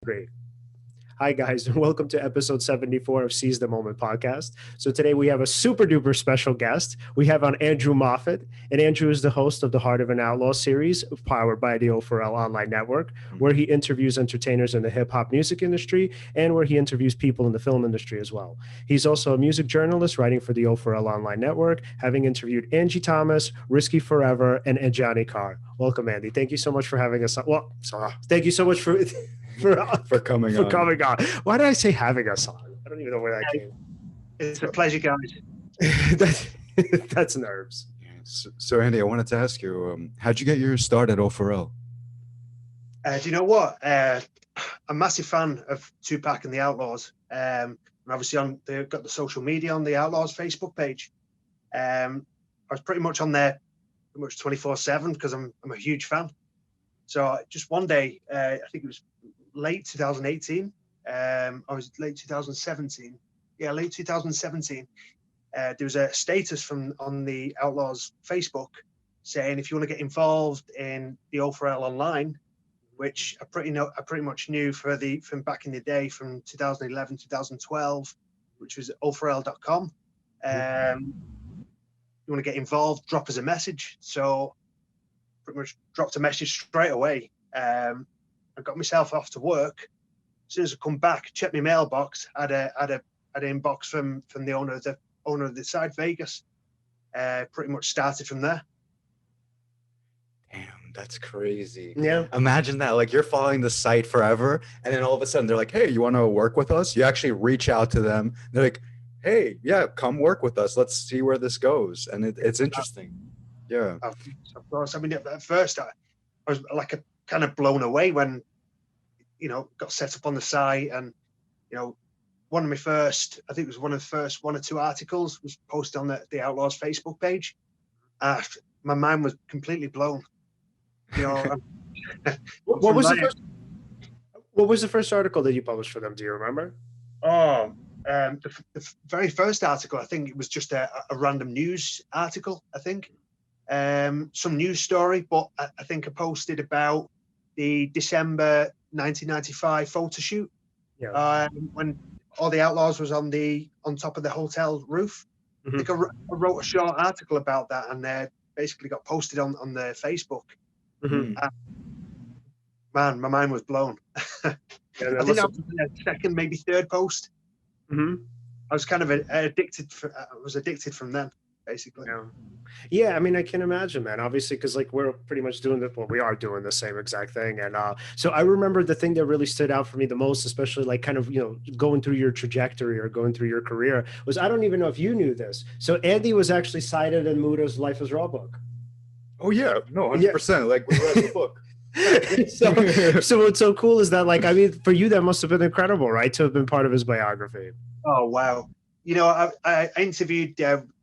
Three. Hi, guys, and welcome to episode 74 of Seize the Moment podcast. So, today we have a super duper special guest. We have on Andrew Moffatt, and Andrew is the host of the Heart of an Outlaw series, powered by the O4L online network, where he interviews entertainers in the hip hop music industry and where he interviews people in the film industry as well. He's also a music journalist writing for the O4L online network, having interviewed Angie Thomas, Riskie Forever, and Ajani Carr. Welcome, Andy. Thank you so much for having us on. Well, thank you so much for. For coming on. Why did I say having us on? I don't even know where that came. It's a pleasure, guys. That's nerves. So, Andy, I wanted to ask you, how'd you get your start at O4L? Do you know what? I'm a massive fan of Tupac and the Outlaws. And obviously, they've got the social media on the Outlaws Facebook page. I was pretty much on there pretty much 24/7 because I'm a huge fan. So just one day, I think it was late 2018. I was late 2017. Yeah, late 2017. There was a status on the Outlaws Facebook saying if you want to get involved in the O4L online, which I pretty much knew from back in the day from 2011, 2012, which was O4L.com. You want to get involved, drop us a message. So pretty much dropped a message straight away. I got myself off to work. As soon as I come back, checked my mailbox, had an inbox from the owner of the site, Vegas. Pretty much started from there. Damn, that's crazy. Yeah. Imagine that. Like, you're following the site forever, and then all of a sudden they're like, hey, you want to work with us? You actually reach out to them. They're like, hey, yeah, come work with us. Let's see where this goes. And it's interesting. Yeah. Of course. I mean, at first I was like kind of blown away when, got set up on the site, and, one of my first, I think it was one of the first one or two articles was posted on the Outlaws Facebook page. My mind was completely blown. What was the first article that you published for them? Do you remember? The very first article, I think it was just a random news article, I think. Some news story, but I think I posted about the December 1995 photo shoot when all the Outlaws was on top of the hotel roof. Mm-hmm. I think I wrote a short article about that, and basically got posted on the Facebook. Mm-hmm. Man, my mind was blown. I think that was the second, maybe third post. Mm-hmm. I was kind of addicted. I was addicted from then, basically. Yeah, I mean, I can imagine, man. Obviously, because we're pretty much we are doing the same exact thing. And so I remember the thing that really stood out for me the most, especially kind of going through your trajectory or going through your career, was I don't even know if you knew this. So Andy was actually cited in Muda's Life is Raw book. Oh yeah, no, 100%. Like, we read the book. So what's so cool is that, I mean, for you, that must have been incredible, right? To have been part of his biography. Oh, wow. I interviewed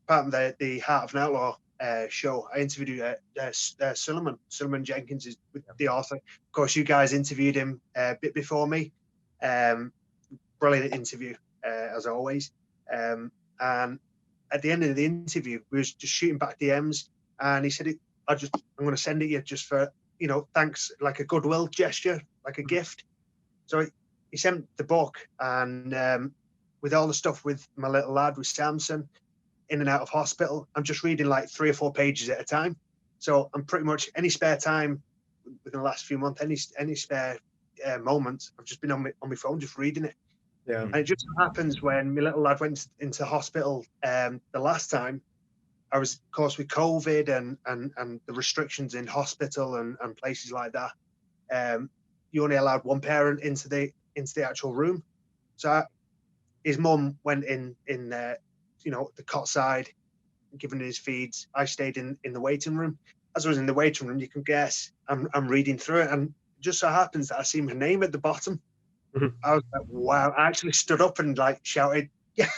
part of the Heart of an Outlaw show. I interviewed Suleiman Jenkins is the author. Of course, you guys interviewed him a bit before me. Brilliant interview, as always. And at the end of the interview, we was just shooting back DMs, and he said, I'm going to send it you just for, thanks, like a goodwill gesture, like a gift. So he sent the book, and with all the stuff with my little lad, with Samson, in and out of hospital, I'm just reading like 3 or 4 pages at a time. So I'm pretty much any spare time within the last few months, any spare moment, I've just been on my phone just reading it. Yeah. And it just so happens when my little lad went into hospital the last time, I was, of course, with COVID and the restrictions in hospital and places like that. You only allowed one parent into the actual room. So his mum went in the cot side, giving his feeds. I stayed in the waiting room. As I was in the waiting room, you can guess I'm reading through it, and just so happens that I see my name at the bottom. Mm-hmm. I was like, wow! I actually stood up and shouted, "Yeah!"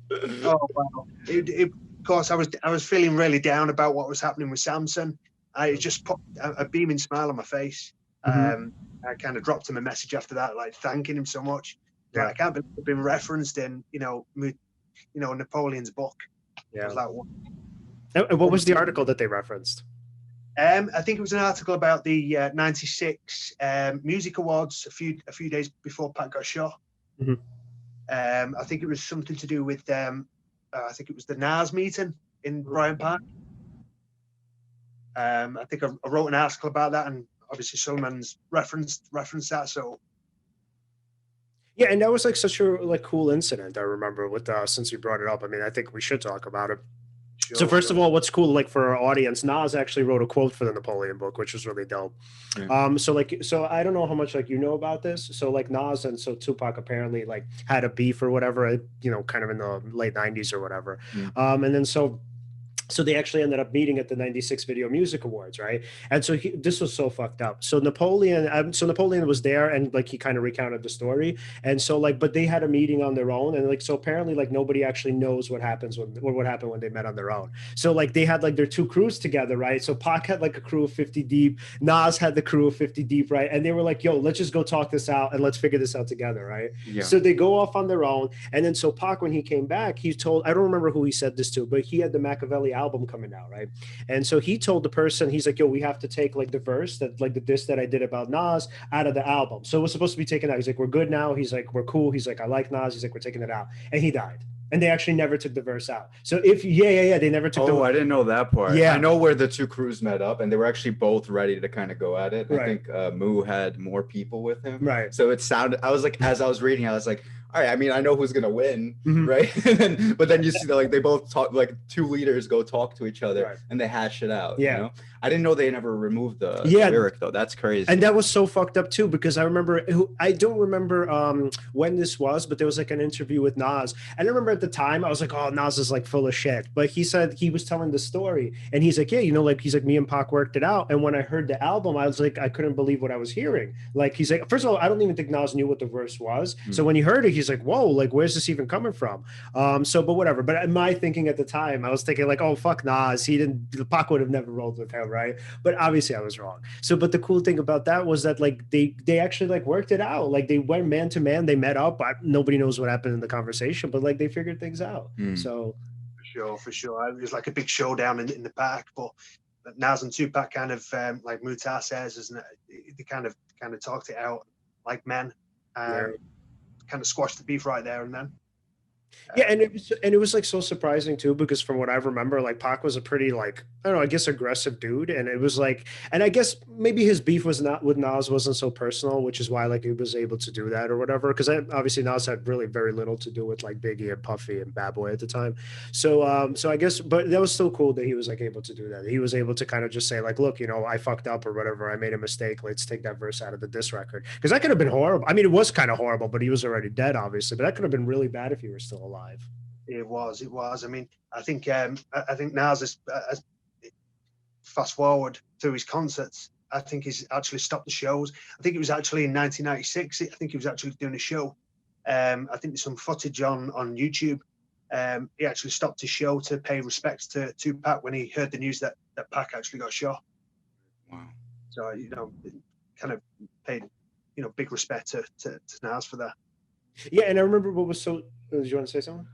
Oh wow! Of course, I was feeling really down about what was happening with Samson. I just put a beaming smile on my face. Mm-hmm. I kind of dropped him a message after that, thanking him so much. Yeah. I can't believe it's been referenced in Napoleon's book. Yeah. I was like, what? And what was the article that they referenced? I think it was an article about the '96 Music Awards a few days before Pac got shot. Mhm. I think it was something to do with I think it was the Nas meeting in Bryant Park. I think I wrote an article about that, and obviously Sullivan's referenced that. So Yeah, and that was like such a like cool incident. I remember with since you brought it up. I mean, I think we should talk about it. So first of all, what's cool, like for our audience, Nas actually wrote a quote for the Napoleon book, which was really dope. Yeah. So I don't know how much like you know about this. So like Nas and so Tupac apparently like had a beef or whatever, you know, kind of in the late '90s or whatever. And then so they actually ended up meeting at the '96 Video Music Awards, right? And so this was so fucked up. So Napoleon was there, and like he kind of recounted the story. And so like, but they had a meeting on their own, and like so apparently like nobody actually knows what happened when they met on their own. So like they had like their two crews together, right? So Pac had like a crew of 50 deep, Nas had the crew of 50 deep, right? And they were like, "Yo, let's just go talk this out and let's figure this out together," right? Yeah. So they go off on their own, and then so Pac, when he came back, he told, I don't remember who he said this to, but he had the Machiavelli album coming out, right? And so he told the person, he's like, "Yo, we have to take like the verse that like the diss that I did about Nas out of the album." So it was supposed to be taken out. He's like, "We're good now." He's like, "We're cool." He's like, "I like Nas." He's like, "We're taking it out." And he died. And they actually never took the verse out. So they never took I didn't know that part. Yeah. I know where the two crews met up, and they were actually both ready to kind of go at it. Right. I think Moo had more people with him. Right. So it sounded, I was like, as I was reading, I was like, all right, I mean, I know who's gonna win, Mhm. right? But then you see that like they both talk, like two leaders go talk to each other, Right. and they hash it out. Yeah. You know? I didn't know they never removed the lyric though. That's crazy. And that was so fucked up too, because I don't remember when this was, but there was like an interview with Nas. And I remember at the time I was like, "Oh, Nas is like full of shit." But he said he was telling the story, and he's like, "Yeah, you know, like he's like, me and Pac worked it out." And when I heard the album, I was like, I couldn't believe what I was hearing. Like he's like, first of all, I don't even think Nas knew what the verse was. So when he heard it, he's like, "Whoa, like where's this even coming from?" But whatever. But my thinking at the time, I was thinking like, "Oh, fuck Nas. Pac would have never rolled with him, right?" But obviously I was wrong. So, but the cool thing about that was that like they actually like worked it out. Like they went man to man, they met up. Nobody knows what happened in the conversation, but like they figured things out. So for sure. It was like a big showdown in the park, but Nas and Tupac kind of like Mutar says, isn't it? They kind of talked it out like men, kind of squashed the beef right there and then. Yeah, and it was like so surprising too, because from what I remember, like Pac was a pretty like, I don't know, I guess aggressive dude, and it was like, and I guess maybe his beef was not with Nas wasn't so personal, which is why like he was able to do that or whatever, because obviously Nas had really very little to do with like Biggie and Puffy and Bad Boy at the time. So so I guess, but that was still cool that he was like able to do that. He was able to kind of just say like, "Look, you know, I fucked up or whatever, I made a mistake, let's take that verse out of the diss record," because that could have been horrible. I mean, it was kind of horrible, but he was already dead, obviously, but that could have been really bad if he were still alive. It was. I mean, I think Nas is fast forward through his concerts. I think he's actually stopped the shows. I think it was actually in 1996. I think he was actually doing a show. I think there's some footage on YouTube. He actually stopped his show to pay respects to Tupac when he heard the news that Pac actually got shot. Wow. So kind of paid big respect to Nas for that. Yeah, and I remember what was so. Did you want to say something?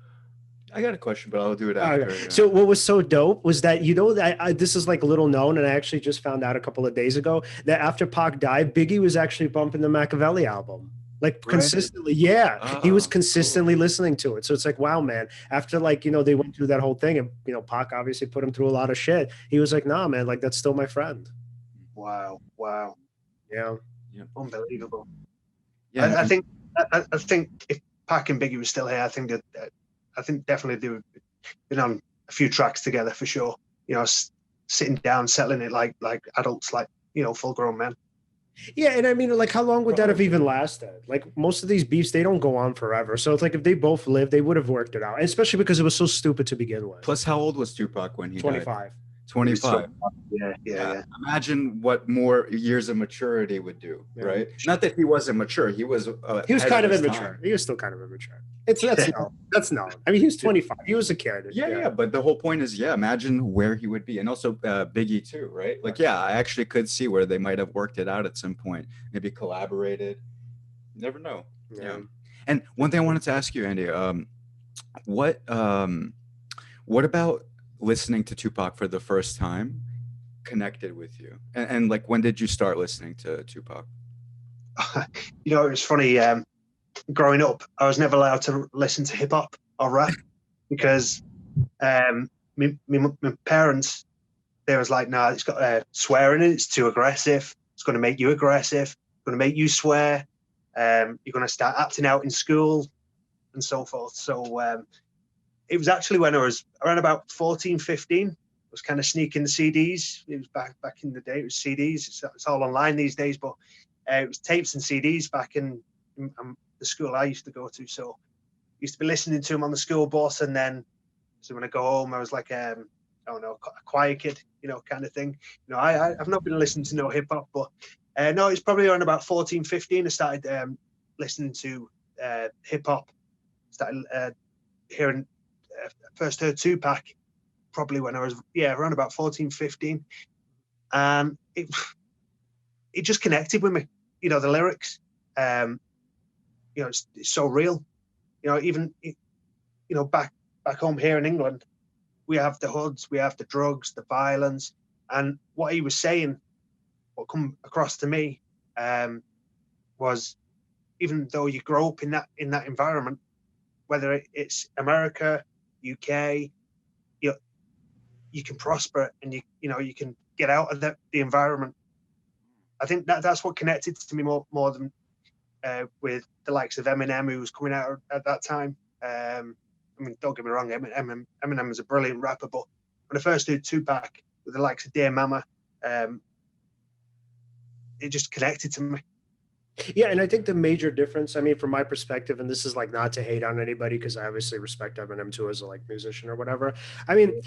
I got a question, but I'll do it after. Okay. So what was so dope was that, that this is like little known, and I actually just found out a couple of days ago that after Pac died, Biggie was actually bumping the Machiavelli album. Like consistently. Yeah. He was consistently listening to it. So it's like, wow, man, after like, they went through that whole thing and, Pac obviously put him through a lot of shit. He was like, "Nah, man, like that's still my friend." Wow. Yeah. Unbelievable. Yeah. I think if Pac and Biggie was still here, I think definitely they would been on a few tracks together for sure. Sitting down, settling it like adults, like full grown men. Yeah, and I mean, like, how long would that have even lasted? Like, most of these beefs, they don't go on forever. So it's like if they both lived, they would have worked it out, and especially because it was so stupid to begin with. Plus, how old was Tupac when he 25. died? 25. Yeah. Imagine what more years of maturity would do, right? Not that he wasn't mature. He was kind of immature. Time. He was still kind of immature. That's known. I mean, he was 25. He was a kid. Yeah. But the whole point is, imagine where he would be. And also Biggie too, right? Like, I actually could see where they might have worked it out at some point. Maybe collaborated. You never know. Yeah. And one thing I wanted to ask you, Andy, what about listening to Tupac for the first time connected with you? And like, when did you start listening to Tupac? You know, it was funny. Growing up, I was never allowed to listen to hip hop or rap because my parents, they was like, "Nah, it's got swearing in it. It's too aggressive. It's going to make you aggressive. It's going to make you swear. You're going to start acting out in school and so forth." So it was actually when I was around about 14, 15. I was kind of sneaking the CDs. It was back in the day. It was CDs. It's all online these days, but it was tapes and CDs back in the school I used to go to. So I used to be listening to them on the school bus, and then so when I go home, I was like, I don't know, a quiet kid, you know, kind of thing. You know, I've not been listening to no hip hop, but no, it's probably around about 14, 15. I started listening to hip hop. Started hearing, first heard Tupac probably when I was, around about 14, 15. And it just connected with me, you know, the lyrics. You know, it's so real. You know, even, you know, back home here in England, we have the hoods, we have the drugs, the violence. And what he was saying, what come across to me, was even though you grow up in that environment, whether it's America, UK, you can prosper and you know you can get out of the environment. I think that's what connected to me more than with the likes of Eminem, who was coming out at that time. I mean, don't get me wrong, Eminem was a brilliant rapper, but when I first heard Tupac with the likes of Dear Mama, it just connected to me. Yeah, and I think the major difference, I mean, from my perspective, and this is like not to hate on anybody because I obviously respect Eminem too as a like musician or whatever. I mean,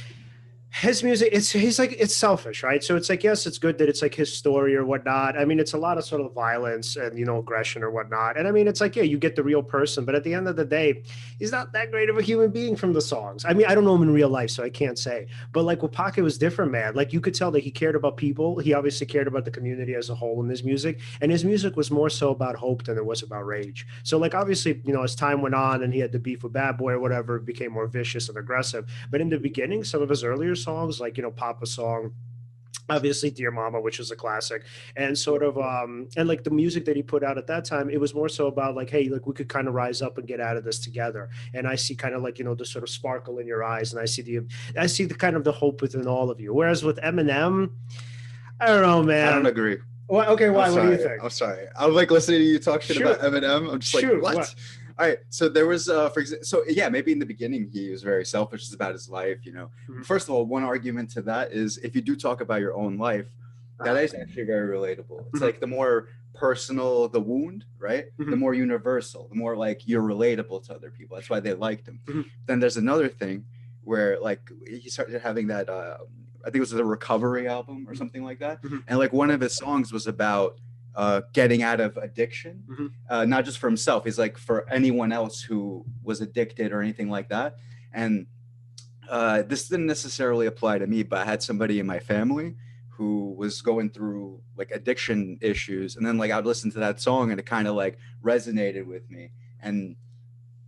his music, he's like, it's selfish, right? So it's like, yes, it's good that it's like his story or whatnot. I mean, it's a lot of sort of violence and, you know, aggression or whatnot. And I mean, it's like, yeah, you get the real person, but at the end of the day, he's not that great of a human being from the songs. I mean, I don't know him in real life, so I can't say. But like with Pocket was different, man. Like you could tell that he cared about people. He obviously cared about the community as a whole in his music. And his music was more so about hope than it was about rage. So like obviously, you know, as time went on and he had the beef with Bad Boy or whatever, it became more vicious and aggressive. But in the beginning, some of his earlier songs, like, you know, Papa Song, obviously Dear Mama, which is a classic, and sort of and like the music that he put out at that time, it was more so about like, hey, like we could kind of rise up and get out of this together. And I see kind of like, you know, the sort of sparkle in your eyes, and I see the kind of the hope within all of you. Whereas with Eminem, I don't know, man. I don't agree. Well, okay, why? What do you think? I'm sorry. I'm like listening to you talk shit Shoot. about Eminem. I'm just like, Shoot, what? All right. So there was, for example, so yeah, maybe in the beginning he was very selfish. It's about his life, you know. Mhm. First of all, one argument to that is if you do talk about your own life, that is actually very relatable. It's Mhm. like the more personal the wound, right? The Mhm. more universal, the more like you're relatable to other people. That's why they liked him. Mhm. Then there's another thing where like he started having that, I think it was the Recovery album or something like that. Mhm. And like one of his songs was about getting out of addiction, not just for himself. He's like for anyone else who was addicted or anything like that. And this didn't necessarily apply to me, but I had somebody in my family who was going through like addiction issues, and then like I'd listen to that song and it kind of like resonated with me, and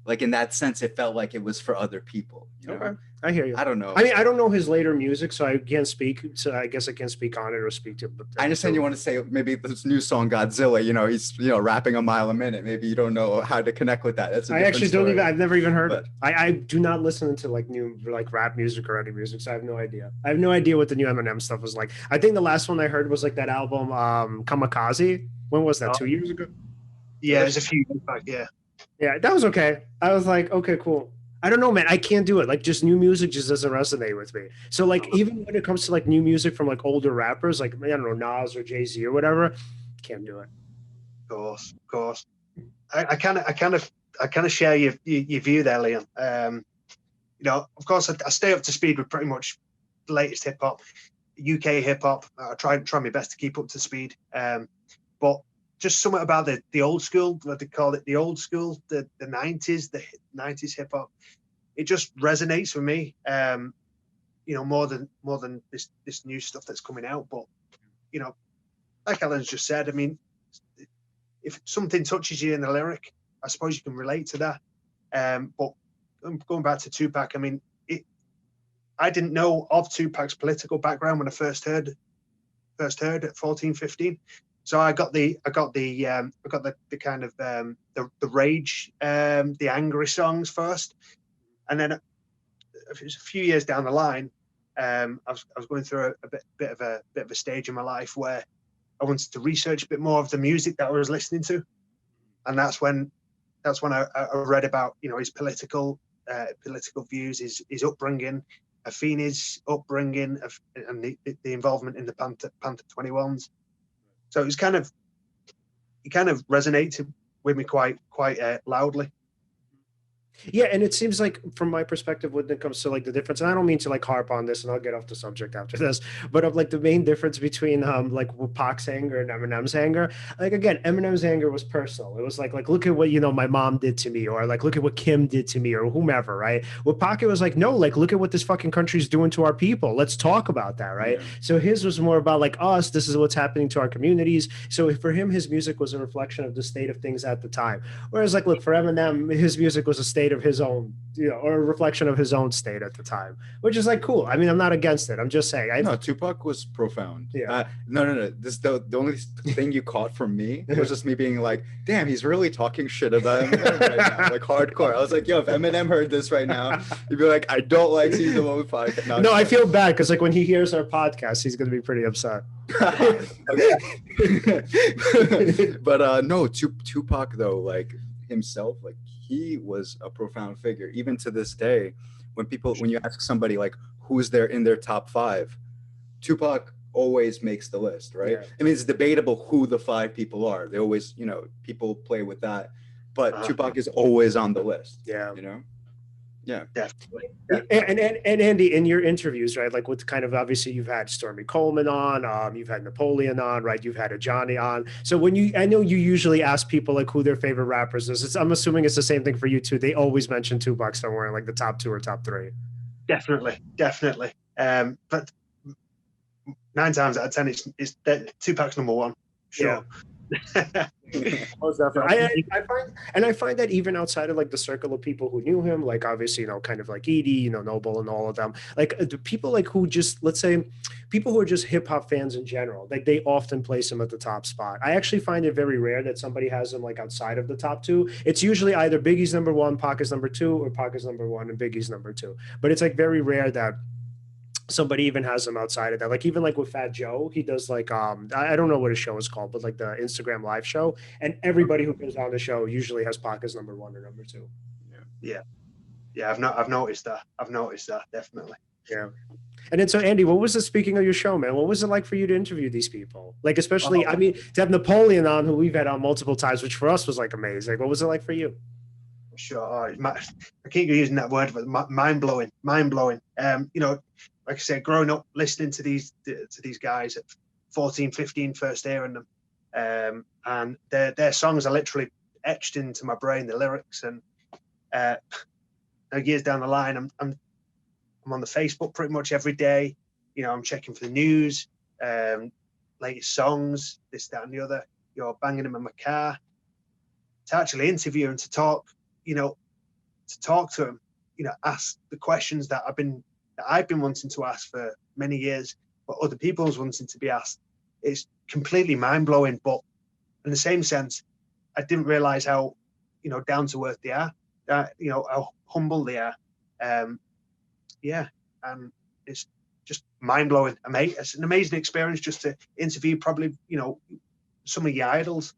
like in that sense it felt like it was for other people, you know? Okay, I hear you. I don't know. I mean, I don't know his later music, so I can't speak. So I guess I can't speak on it or speak to. I understand you want to say maybe this new song Godzilla, you know, he's, you know, rapping a mile a minute. Maybe you don't know how to connect with that. That's a I different actually don't story. even. I've never even heard But- it. I do not listen to like new like rap music or any music, so I have no idea. I have no idea what the new Eminem stuff was like. I think the last one I heard was like that album Kamikaze. When was that? Oh. 2 years ago? Yeah, there's a few years back. Yeah. Yeah, that was okay. I was like, okay, cool. I don't know, man. I can't do it. Like, just new music just doesn't resonate with me. So, like, even when it comes to like new music from like older rappers, like I don't know, Nas or Jay-Z or whatever, can't do it. Of course. I kind of share your view there, Liam. You know, of course, I stay up to speed with pretty much the latest hip hop, UK hip hop. I try my best to keep up to speed. But just something about the old school, what they call it, the old school, the 90s, the 90s hip hop. It just resonates with me. You know, more than this new stuff that's coming out. But you know, like Alan's just said, I mean, if something touches you in the lyric, I suppose you can relate to that. But going back to Tupac, I mean, I didn't know of Tupac's political background when I first heard first heard at 14, 15. So I got the kind of the rage, the angry songs first, and then it was a few years down the line. I was going through a bit of a stage in my life where I wanted to research a bit more of the music that I was listening to, and that's when I read about, you know, his political views, his upbringing, Afeni's upbringing, and the involvement in the Panther 21s. So it kind of resonated with me quite loudly. Yeah, and it seems like from my perspective when it comes to like the difference, and I don't mean to like harp on this, and I'll get off the subject after this, but of like the main difference between like Pac's anger and Eminem's anger. Like again, Eminem's anger was personal. It was like look at what, you know, my mom did to me, or like look at what Kim did to me, or whomever, right? With Pac, it was like, no, like look at what this fucking country's doing to our people. Let's talk about that, right? Yeah. So his was more about like us, this is what's happening to our communities. So for him, his music was a reflection of the state of things at the time. Whereas like look, for Eminem, his music was a state of his own, you know, or a reflection of his own state at the time, which is like cool. I mean, I'm not against it. I'm just saying. No, Tupac was profound. Yeah. No. This the only thing you caught from me was just me being like, damn, he's really talking shit about Eminem right now, like hardcore. I was like, yo, if Eminem heard this right now, he'd be like, I don't like Seize the Moment podcast. No, I feel bad because like when he hears our podcast, he's gonna be pretty upset. But no, Tupac though, like himself, like he was a profound figure. Even to this day, when you ask somebody like who's there in their top 5, Tupac always makes the list, right? Yeah. I mean, it's debatable who the 5 people are. They always, you know, people play with that, but Tupac is always on the list. Yeah, you know. Yeah, definitely. And Andy, in your interviews, right, like with kind of, obviously you've had Stormy Coleman on, you've had Napoleon on, right, you've had Ajani on. So I know you usually ask people like who their favorite rappers is. I'm assuming it's the same thing for you too. They always mention Tupac somewhere in like the top 2 or top 3. Definitely. But 9 times out of 10, it's Tupac's number 1. Sure. Yeah. I find that even outside of like the circle of people who knew him, like obviously, you know, kind of like Edie, you know, Noble and all of them, like the people like who just, let's say people who are just hip hop fans in general, like they often place him at the top spot. I actually find it very rare that somebody has him like outside of the top 2. It's usually either Biggie's number 1, Pac is number 2, or Pac is number 1 and Biggie's number 2. But it's like very rare that somebody even has them outside of that. Like even like with Fat Joe, he does like I don't know what his show is called, but like the Instagram live show, and everybody who comes on the show usually has Pac as number 1 or number 2. Yeah. I've noticed that. Definitely. Yeah. And then so Andy, what was it, speaking of your show, man, what was it like for you to interview these people? Like especially, I mean, to have Napoleon on, who we've had on multiple times, which for us was like amazing. What was it like for you? Sure. I keep using that word, but mind blowing. You know, like I said, growing up listening to these guys at 14, 15, first hearing them, and their songs are literally etched into my brain, the lyrics. And years down the line, I'm on the Facebook pretty much every day. You know, I'm checking for the news, latest songs, this, that, and the other. You're banging them in my car. To actually interview and to talk, you know, to them, you know, ask the questions that I've been wanting to ask for many years, but other people's wanting to be asked. It's completely mind-blowing, but in the same sense, I didn't realize how, you know, down to earth they are, you know, how humble they are. Yeah, and it's just mind-blowing. It's an amazing experience just to interview probably, you know, some of your idols.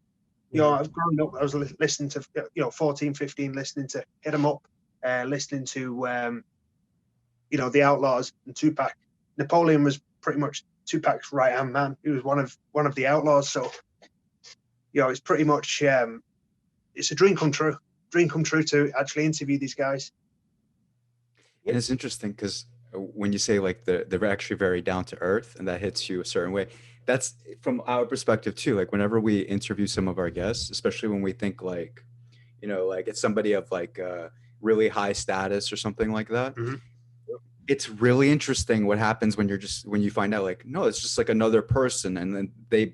You know, I've grown up, I was listening to, you know, 14, 15, listening to Hit 'Em Up, listening to, you know, the Outlaws and Tupac. Napoleon was pretty much Tupac's right-hand man. He was one of the Outlaws. So, you know, it's pretty much, it's a dream come true to actually interview these guys. And it's interesting because when you say like they're actually very down to earth and that hits you a certain way, that's from our perspective too. Like whenever we interview some of our guests, especially when we think like, you know, like it's somebody of like really high status or something like that. Mm-hmm. It's really interesting what happens when you find out like, no, it's just like another person. And then they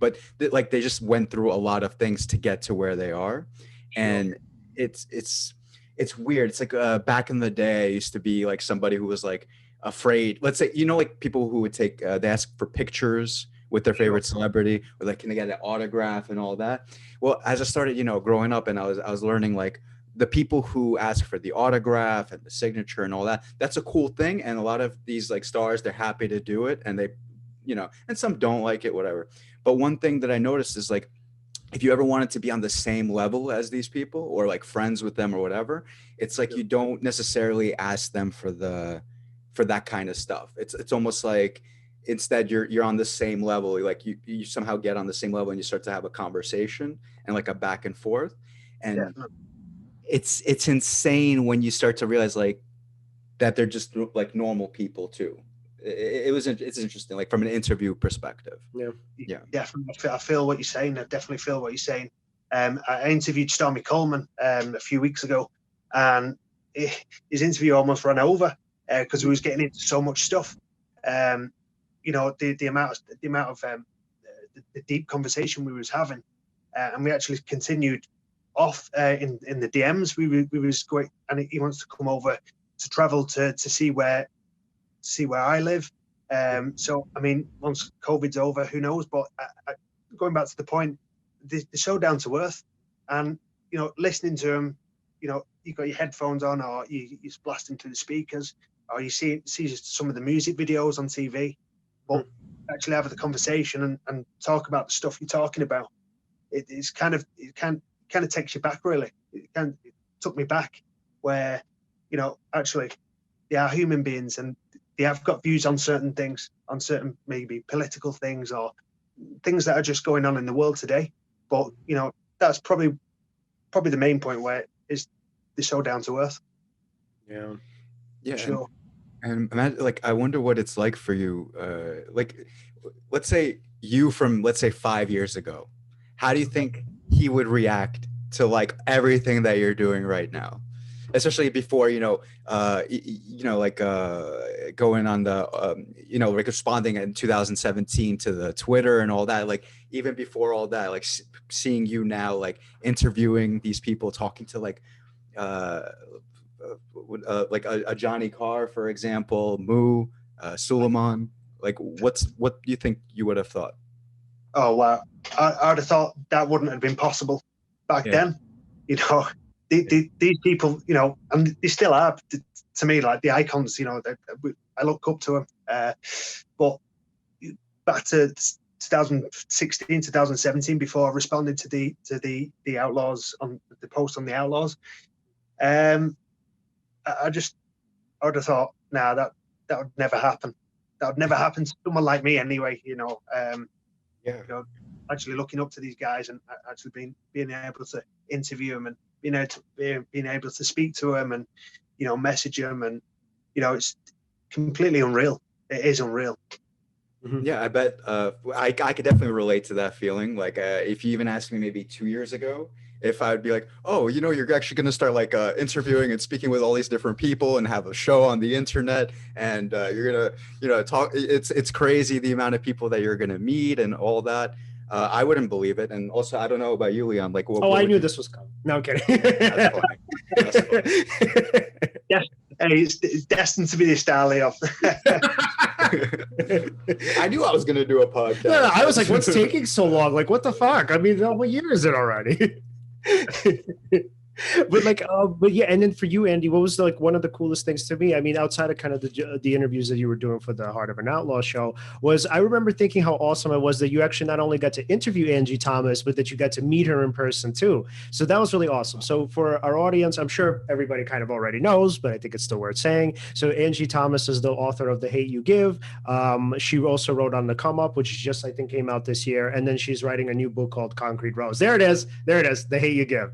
just went through a lot of things to get to where they are. And it's weird. It's like back in the day, I used to be like somebody who was like afraid. Let's say, you know, like people who would take, they ask for pictures with their favorite celebrity, or like, can they get an autograph and all that? Well, as I started, growing up, and I was learning, like, the people who ask for the autograph and the signature and all that, that's a cool thing. And a lot of these like stars, they're happy to do it, and they, and some don't like it, whatever. But one thing that I noticed is, like, if you ever wanted to be on the same level as these people, or like friends with them or whatever, it's like you don't necessarily ask them for that kind of stuff. It's almost like, instead you're on the same level, like you somehow get on the same level, and you start to have a conversation and like a back and forth. And it's insane when you start to realize, like, that they're just like normal people too. It's interesting, like, from an interview perspective. Yeah, definitely. I feel what you're saying. I definitely feel what you're saying. I interviewed Stormy Coleman a few weeks ago, and his interview almost ran over because we was getting into so much stuff. The amount of the deep conversation we was having, and we actually continued off in the DMs. We was going, and he wants to come over to travel to see where I live. So I mean, once COVID's over, who knows? But going back to the point, they're so down to earth, and listening to him, you got your headphones on, or you just blast them through the speakers, or you see some of the music videos on TV, but actually have the conversation and talk about the stuff you're talking about. It kind of takes you back, really. It took me back, where actually they are human beings, and they have got views on certain things, on certain maybe political things or things that are just going on in the world today. But that's probably the main point, where they're so down to earth. Yeah, sure. And like, I wonder what it's like for you. Like, let's say you from, let's say, 5 years ago. How do you think he would react to like everything that you're doing right now? Especially before, like going on the, like responding in 2017 to the Twitter and all that. Like, even before all that, like seeing you now, like interviewing these people, talking to like Ajani Carr, for example, Suleiman. Like, what do you think you would have thought? Oh wow, I'd have thought that wouldn't have been possible back then. These people, and they still are to me, like the icons. I look up to them. But back to 2016, 2017, before I responded to the Outlawz, on the post on the Outlawz, I would have thought, nah, that would never happen. That would never happen to someone like me, anyway. Actually looking up to these guys, and actually being able to interview them, and being able to speak to them, and message them, and it's completely unreal. It is unreal. Yeah, I bet I could definitely relate to that feeling. Like, if you even asked me maybe 2 years ago, if I would be like, oh, you're actually going to start like interviewing and speaking with all these different people and have a show on the internet, and you're going to, talk. It's crazy the amount of people that you're going to meet and all that. I wouldn't believe it. And also, I don't know about you, Leon. Like, I knew this was coming. No, I'm kidding. That's funny. That's funny. Yes. Hey, it's destined to be this style, Leon. I knew I was going to do a podcast. No, I was like, what's taking so long? Like, what the fuck? I mean, what year is it already? But yeah, and then for you, Andy, what was like one of the coolest things to me? I mean, outside of kind of the interviews that you were doing for the Heart of an Outlaw show, was I remember thinking how awesome it was that you actually not only got to interview Angie Thomas, but that you got to meet her in person too. So that was really awesome. So for our audience, I'm sure everybody kind of already knows, but I think it's still worth saying. So Angie Thomas is the author of The Hate U Give. She also wrote on The Come Up, which just I think came out this year, and then she's writing a new book called Concrete Rose. There it is. The Hate U Give.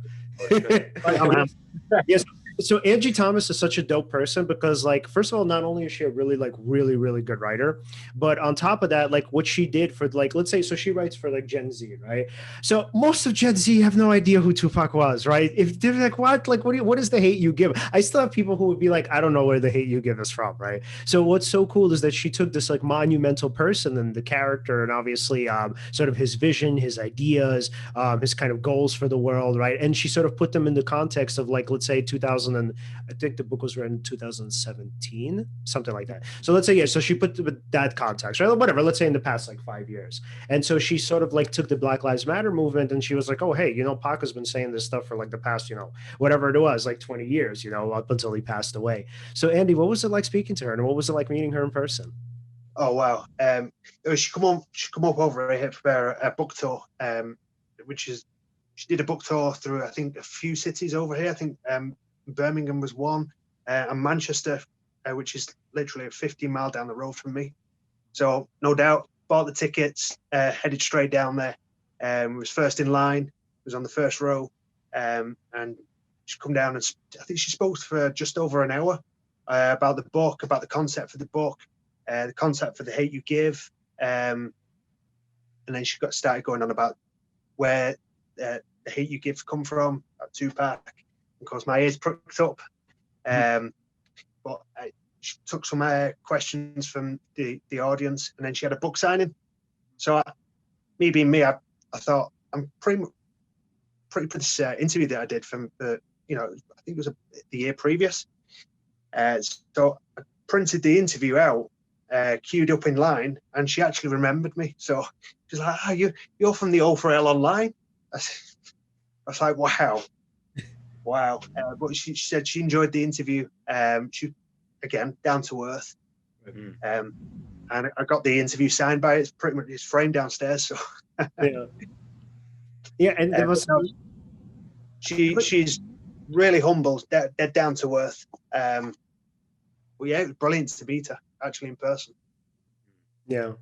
Yes. So Angie Thomas is such a dope person because, like, first of all, not only is she a really really good writer, but on top of that, like what she did for, like, let's say, so she writes for like Gen Z, right? So most of Gen Z have no idea who Tupac was, right? If they're like, what is The Hate U Give? I still have people who would be like, I don't know where The Hate U Give is from, right? So what's so cool is that she took this like monumental person and the character, and obviously sort of his vision, his ideas, his kind of goals for the world, right? And she sort of put them in the context of, like, let's say 2000 2000, and I think the book was written in 2017, something like that. So let's say, yeah, so she put that context, right? Whatever, let's say in the past like 5 years. And so she sort of like took the Black Lives Matter movement and she was like, oh, hey, Pac has been saying this stuff for like the past, whatever it was, like 20 years, up until he passed away. So Andy, what was it like speaking to her, and what was it like meeting her in person? Oh wow! She come up over here for a book tour, which is she did a book tour through I think a few cities over here. I think Birmingham was one, and Manchester, which is literally 15 mile down the road from me. So no doubt, bought the tickets, headed straight down there. Was first in line, was on the first row, and she come down and I think she spoke for just over an hour about the book, about the concept for the book. The concept for TheHateUGive, and then she got started going on about where TheHateUGive come from, Tupac. Of course, my ears pricked up, but she took some questions from the audience, and then she had a book signing. So, me being me, I thought I'm pretty for this interview that I did from I think it was the year previous. So I printed the interview out. Queued up in line, and she actually remembered me. So she's like, "Oh, you're from the O4L online." I was like, "Wow, wow!" But she said she enjoyed the interview. She again down to earth, and I got the interview signed by it. It's pretty much it's framed downstairs. So yeah, and there was she's really humble, dead down to earth. Well, yeah, it was brilliant to meet her actually in person. Yeah,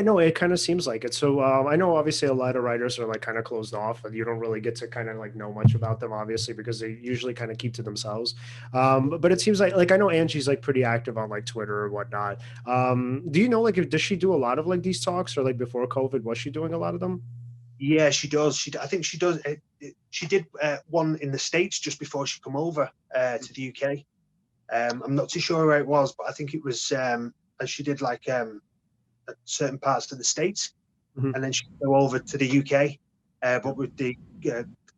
no, it kind of seems like it. So I know obviously a lot of writers are like kind of closed off, and you don't really get to kind of like know much about them, obviously, because they usually kind of keep to themselves. But it seems like I know Angie's like pretty active on like Twitter or whatnot. Do you know like does she do a lot of like these talks, or like before COVID was she doing a lot of them? Yeah, she does. I think she does. She did one in the States just before she come over to the UK. I'm not too sure where it was, but I think it was. She did like at certain parts of the States, and then she go over to the UK. But with the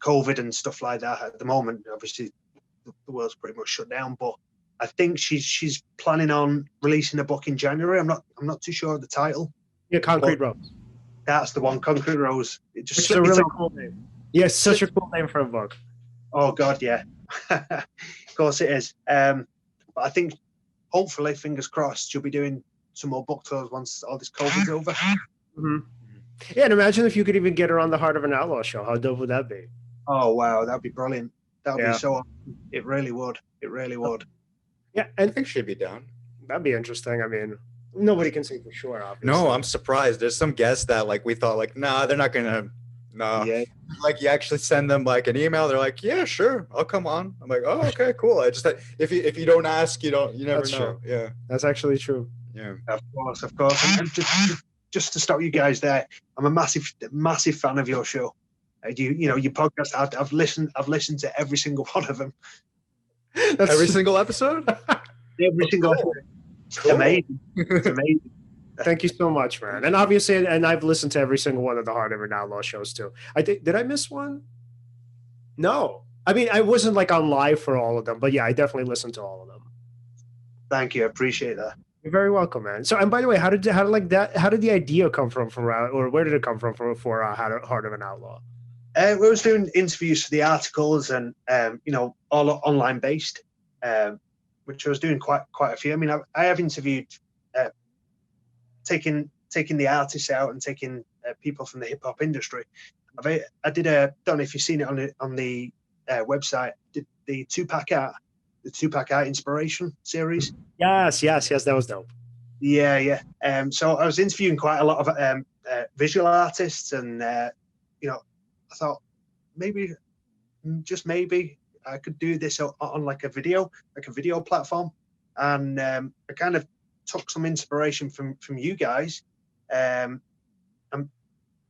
COVID and stuff like that at the moment, obviously the world's pretty much shut down. But I think she's planning on releasing a book in January. I'm not too sure of the title. Yeah, Concrete Rose. That's the one, Concrete Rose. It just It's a really cool name. Yeah, such a cool name for a book. Oh God, yeah. Of course it is. But I think, hopefully, fingers crossed, she'll be doing some more book tours once all this COVID's over. Yeah, and imagine if you could even get her on the Heart of an Outlaw show. How dope would that be? Oh wow, that'd be brilliant. That'd be so awesome. It really would. It really would. Yeah, and I think she'd be down. That'd be interesting. I mean, nobody can say for sure, obviously. No, I'm surprised. There's some guests that like we thought like, nah, they're not gonna. No, like you actually send them like an email. They're like, yeah, sure, I'll come on. I'm like, oh, okay, cool. I just if you don't ask, you never That's know. True. Yeah, that's actually true. Yeah, of course. And just to stop you guys there, I'm a massive fan of your show. Your podcast. I've listened to every single one of them. Every single episode. Every single episode. It's amazing. It's amazing. Thank you so much, man. And obviously, and I've listened to every single one of the Heart of an Outlaw shows too. Did I miss one? No. I mean, I wasn't like on live for all of them, but yeah, I definitely listened to all of them. Thank you. I appreciate that. You're very welcome, man. So, and by the way, how did the idea come from or where did it come from for Heart of an Outlaw? We was doing interviews for the articles and all online based, which I was doing quite a few. I mean, I have interviewed. Taking the artists out and taking people from the hip hop industry. I did don't know if you've seen it on the website. Did the Tupac art inspiration series? Yes, that was dope. Yeah. So I was interviewing quite a lot of visual artists, and I thought just maybe I could do this on like a video platform, and I kind of took some inspiration from you guys. And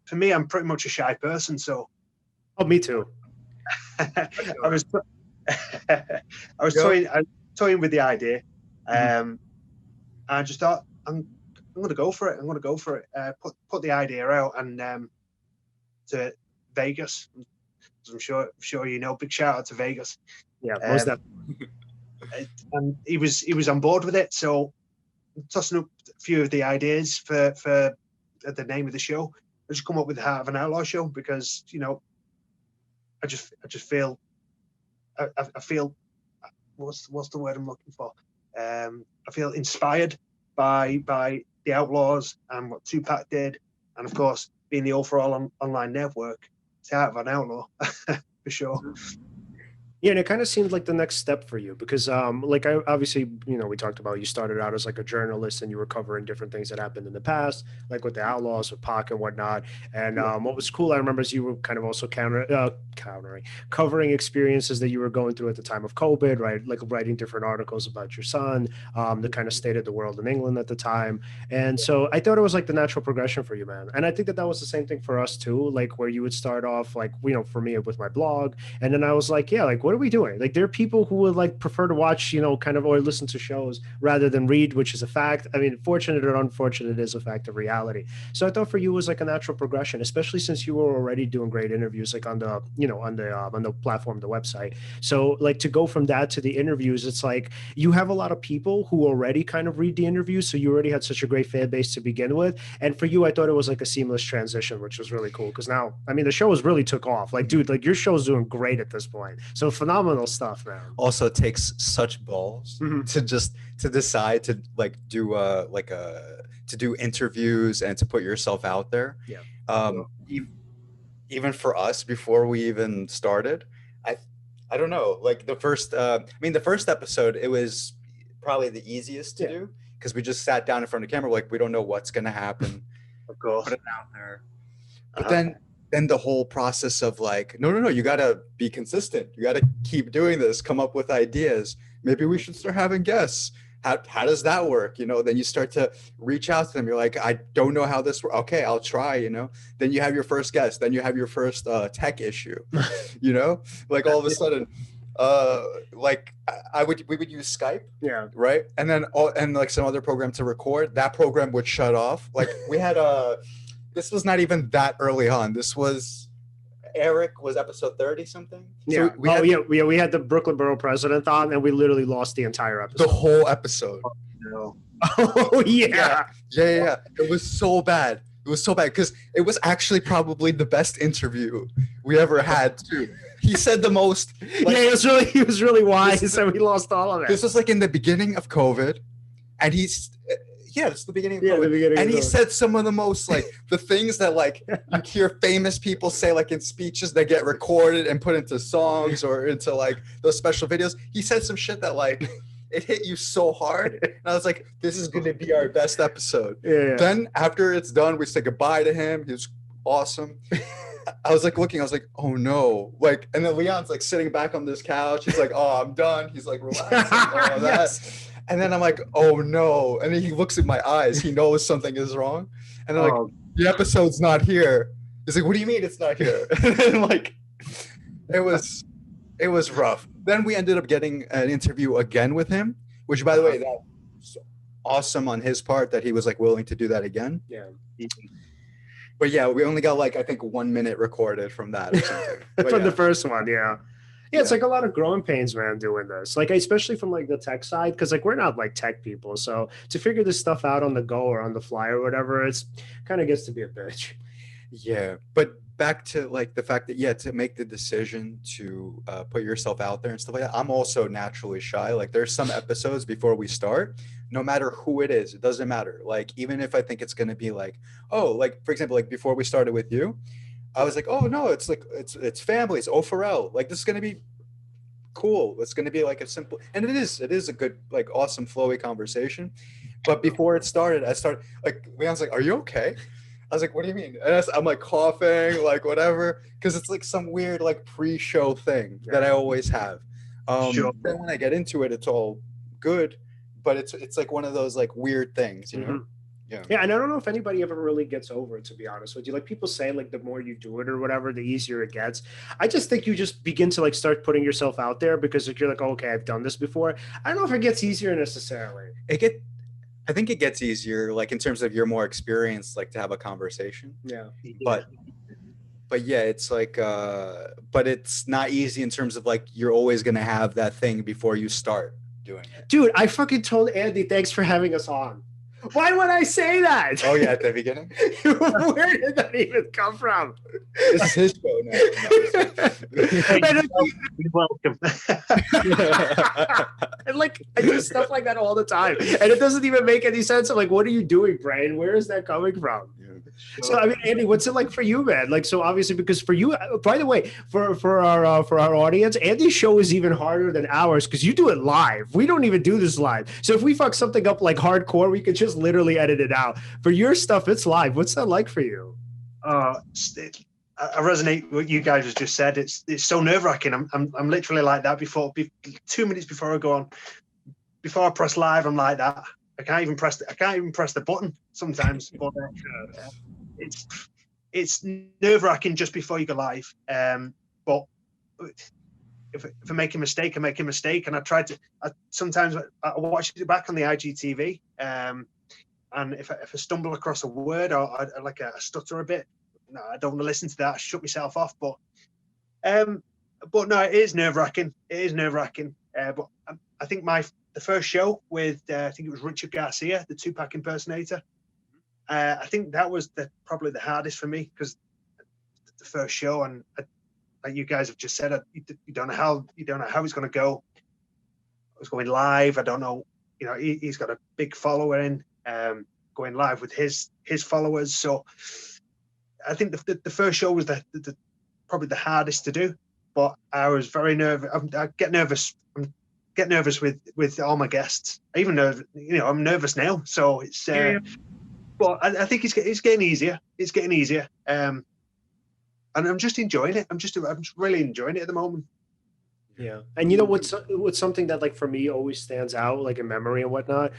for me, I'm pretty much a shy person, so. Oh, me too. I was toying with the idea. I just thought I'm going to go for it. Put the idea out and to Vegas. As I'm sure big shout out to Vegas. Yeah, most Um, and he was on board with it. So tossing up a few of the ideas for the name of the show. I just come up with the Heart of an Outlaw show because, you know, I just feel I feel what's the word I'm looking for? I feel inspired by the Outlaws and what Tupac did, and of course being the O4L online network, it's the Heart of an Outlaw for sure. Yeah, and it kind of seemed like the next step for you because, like, I obviously, you know, we talked about you started out as like a journalist and you were covering different things that happened in the past, like with the Outlaws, with Pac and whatnot. And what was cool, I remember, is you were kind of also covering experiences that you were going through at the time of COVID, right? Like writing different articles about your son, the kind of state of the world in England at the time. And so I thought it was like the natural progression for you, man. And I think that that was the same thing for us too, like where you would start off, like, you know, for me with my blog, and then I was like, yeah, like, what are we doing? Like, there are people who would like prefer to watch, you know, kind of, or listen to shows rather than read, which is a fact. I mean, fortunate or unfortunate, it is a fact of reality. So I thought for you it was like a natural progression, especially since you were already doing great interviews, like on the, you know, on the platform, the website. So like to go from that to the interviews, it's like you have a lot of people who already kind of read the interviews. So you already had such a great fan base to begin with. And for you, I thought it was like a seamless transition, which was really cool. Cause now, I mean, the show has really took off. Like, dude, like your show's doing great at this point. So phenomenal stuff, man. Also takes such balls to just to decide to like do to do interviews and to put yourself out there. Yeah. Even for us before we even started, I don't know, like the first the first episode, it was probably the easiest to do because we just sat down in front of the camera, like we don't know what's gonna happen. Of course. Put it out there. But then the whole process of like, no, you gotta be consistent. You gotta keep doing this, come up with ideas. Maybe we should start having guests. How does that work? You know, then you start to reach out to them. You're like, I don't know how this works. Okay, I'll try, you know. Then you have your first guest. Then you have your first tech issue, you know, like all of a sudden, like we would use Skype. Yeah. Right. And then, and like some other program to record, that program would shut off. Like we had this was not even that early on. This was Eric was episode 30 something. Yeah. So we had the Brooklyn Borough president on, and we literally lost the entire episode. The whole episode. No. Oh yeah. Yeah. It was so bad. It was so bad because it was actually probably the best interview we ever had too. He said the most. Like, yeah, he was really wise, so we lost all of it. This was like in the beginning of COVID, and it's the beginning of COVID. The beginning and of he COVID. said some of the most like the things that like you hear famous people say like in speeches that get recorded and put into songs or into like those special videos. He said some shit that like it hit you so hard. And I was like, this is gonna be our best episode. Yeah. Then after it's done, we say goodbye to him. He was awesome. I was like looking, I was like, oh no. Like, and then Leon's like sitting back on this couch. He's like, oh, I'm done. He's like relaxing, all that. Yes. And then I'm like, oh no. And then he looks in my eyes. He knows something is wrong. And I'm like, the episode's not here. He's like, what do you mean it's not here? And then like, it was rough. Then we ended up getting an interview again with him, which by the way, that was awesome on his part that he was like willing to do that again. Yeah. But yeah, we only got like, I think 1 minute recorded from that or something. From the first one, yeah. Yeah, it's like a lot of growing pains, man, doing this. Like, especially from like the tech side, because like we're not like tech people. So to figure this stuff out on the go or on the fly or whatever, it's kind of gets to be a bitch. Yeah, but back to like the fact that to make the decision to put yourself out there and stuff like that. I'm also naturally shy. Like there's some episodes before we start, no matter who it is, it doesn't matter. Like even if I think it's gonna be like, oh, like for example, like before we started with you, I was like, oh no, it's like it's family, it's O4L. Like this is gonna be cool. It's gonna be like a simple, and it is a good, like awesome flowy conversation. But before it started, I started like Leon's like, are you okay? I was like, what do you mean? And I'm like coughing, like whatever, because it's like some weird like pre-show thing that I always have. Sure. Then when I get into it, it's all good, but it's like one of those like weird things, you know? Mm-hmm. Yeah, and I don't know if anybody ever really gets over it, to be honest with you. Like people say, like the more you do it or whatever, the easier it gets. I just think you just begin to like start putting yourself out there because like, you're like, oh, okay, I've done this before. I don't know if it gets easier necessarily. I think it gets easier, like in terms of you're more experienced, like to have a conversation. Yeah. But but yeah, it's like but it's not easy in terms of like you're always gonna have that thing before you start doing it. Dude, I fucking told Andy, thanks for having us on. Why would I say that? Oh yeah, at the beginning. Where did that even come from? This is his show now. You're welcome. And like I do stuff like that all the time, and it doesn't even make any sense. I'm like, what are you doing, Brian? Where is that coming from? So I mean, Andy, what's it like for you, man? Like, so obviously, because for you, by the way, for our audience, Andy's show is even harder than ours because you do it live. We don't even do this live. So if we fuck something up like hardcore, we could just literally edit it out. For your stuff, it's live. What's that like for you? I resonate with what you guys have just said. It's so nerve wracking. I'm literally like that. 2 minutes before I go on, before I press live, I'm like that. I can't even press the button sometimes. But it's nerve wracking just before you go live. But if I make a mistake, I make a mistake, and sometimes I watch it back on the IGTV. And if I stumble across a word or I stutter a bit, no, I don't want to listen to that. I shut myself off. But no, it is nerve wracking. It is nerve wracking. But I think the first show with I think it was Richard Garcia, the Tupac impersonator. I think that was probably the hardest for me because the first show, and like you guys have just said, you don't know how it's going to go. I was going live. I don't know. You know, he's got a big following, going live with his followers. So I think the first show was probably the hardest to do. But I was very nervous. I get nervous. Get nervous with all my guests. I even I'm nervous now. So it's. But I think it's getting easier. It's getting easier. And I'm just enjoying it. I'm just really enjoying it at the moment. Yeah. And you know what's something that like for me always stands out like in memory and whatnot.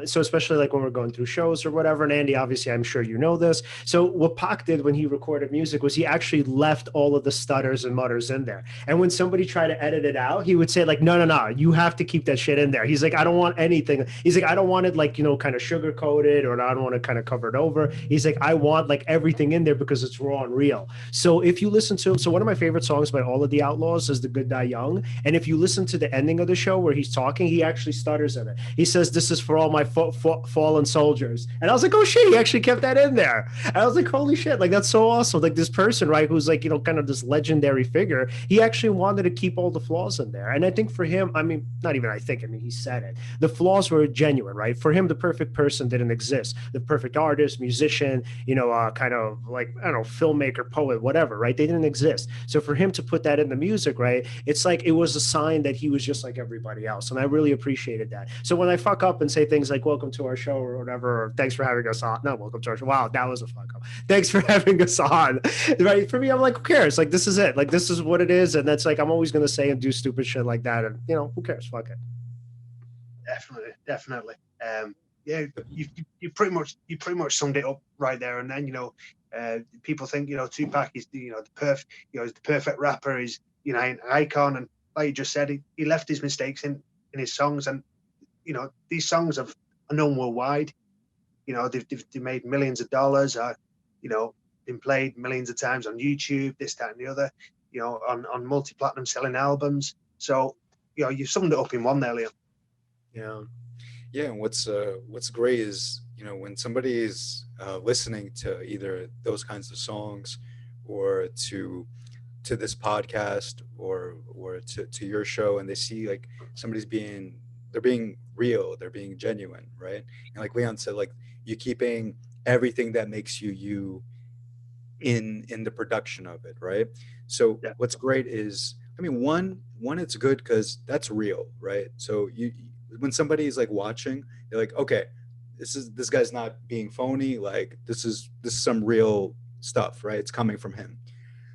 So especially like when we're going through shows or whatever, and Andy, obviously I'm sure you know this. So what Pac did when he recorded music was he actually left all of the stutters and mutters in there. And when somebody tried to edit it out, he would say like, no, you have to keep that shit in there. He's like, I don't want anything. He's like, I don't want it like, kind of sugar coated, or I don't want to kind of cover it over. He's like, I want like everything in there because it's raw and real. So if you listen to, one of my favorite songs by all of the Outlaws is The Good Die Young. And if you listen to the ending of the show where he's talking, he actually stutters in it. He says, "This is for all my fallen soldiers." And I was like, oh shit, he actually kept that in there. And I was like, holy shit, like that's so awesome. Like this person, right, who's like, kind of this legendary figure, he actually wanted to keep all the flaws in there. And I think for him, I mean, not even I think, I mean, he said it. The flaws were genuine, right? For him, the perfect person didn't exist. The perfect artist, musician, kind of like, I don't know, filmmaker, poet, whatever, right? They didn't exist. So for him to put that in the music, right, it's like it was a sign that he was just like everybody else. And I really appreciated that. So when I fuck up and say things like welcome to our show or whatever, or thanks for having us on, not welcome to our show. Wow, that was a fuck up. Thanks for having us on. Right. For me, I'm like, who cares? Like, this is it. Like, this is what it is. And that's like, I'm always going to say and do stupid shit like that. And, who cares? Fuck it. Definitely. Yeah, you pretty much summed it up right there. And then, people think, Tupac is, the perfect, he's the perfect rapper. He's, an icon. And like you just said, he left his mistakes in his songs, and these songs are known worldwide. They've made millions of dollars, been played millions of times on YouTube, this, that, and the other, on multi-platinum selling albums. So you summed it up in one there, Liam. Yeah, and what's great is when somebody is listening to either those kinds of songs or to this podcast or to your show, and they see like they're being real, they're being genuine, right? And like Leon said, like you're keeping everything that makes you in the production of it, right? So Yeah. What's great is, I mean, one it's good because that's real, right? So when somebody is like watching, they're like, okay, this guy's not being phony, like this is some real stuff, right? It's coming from him.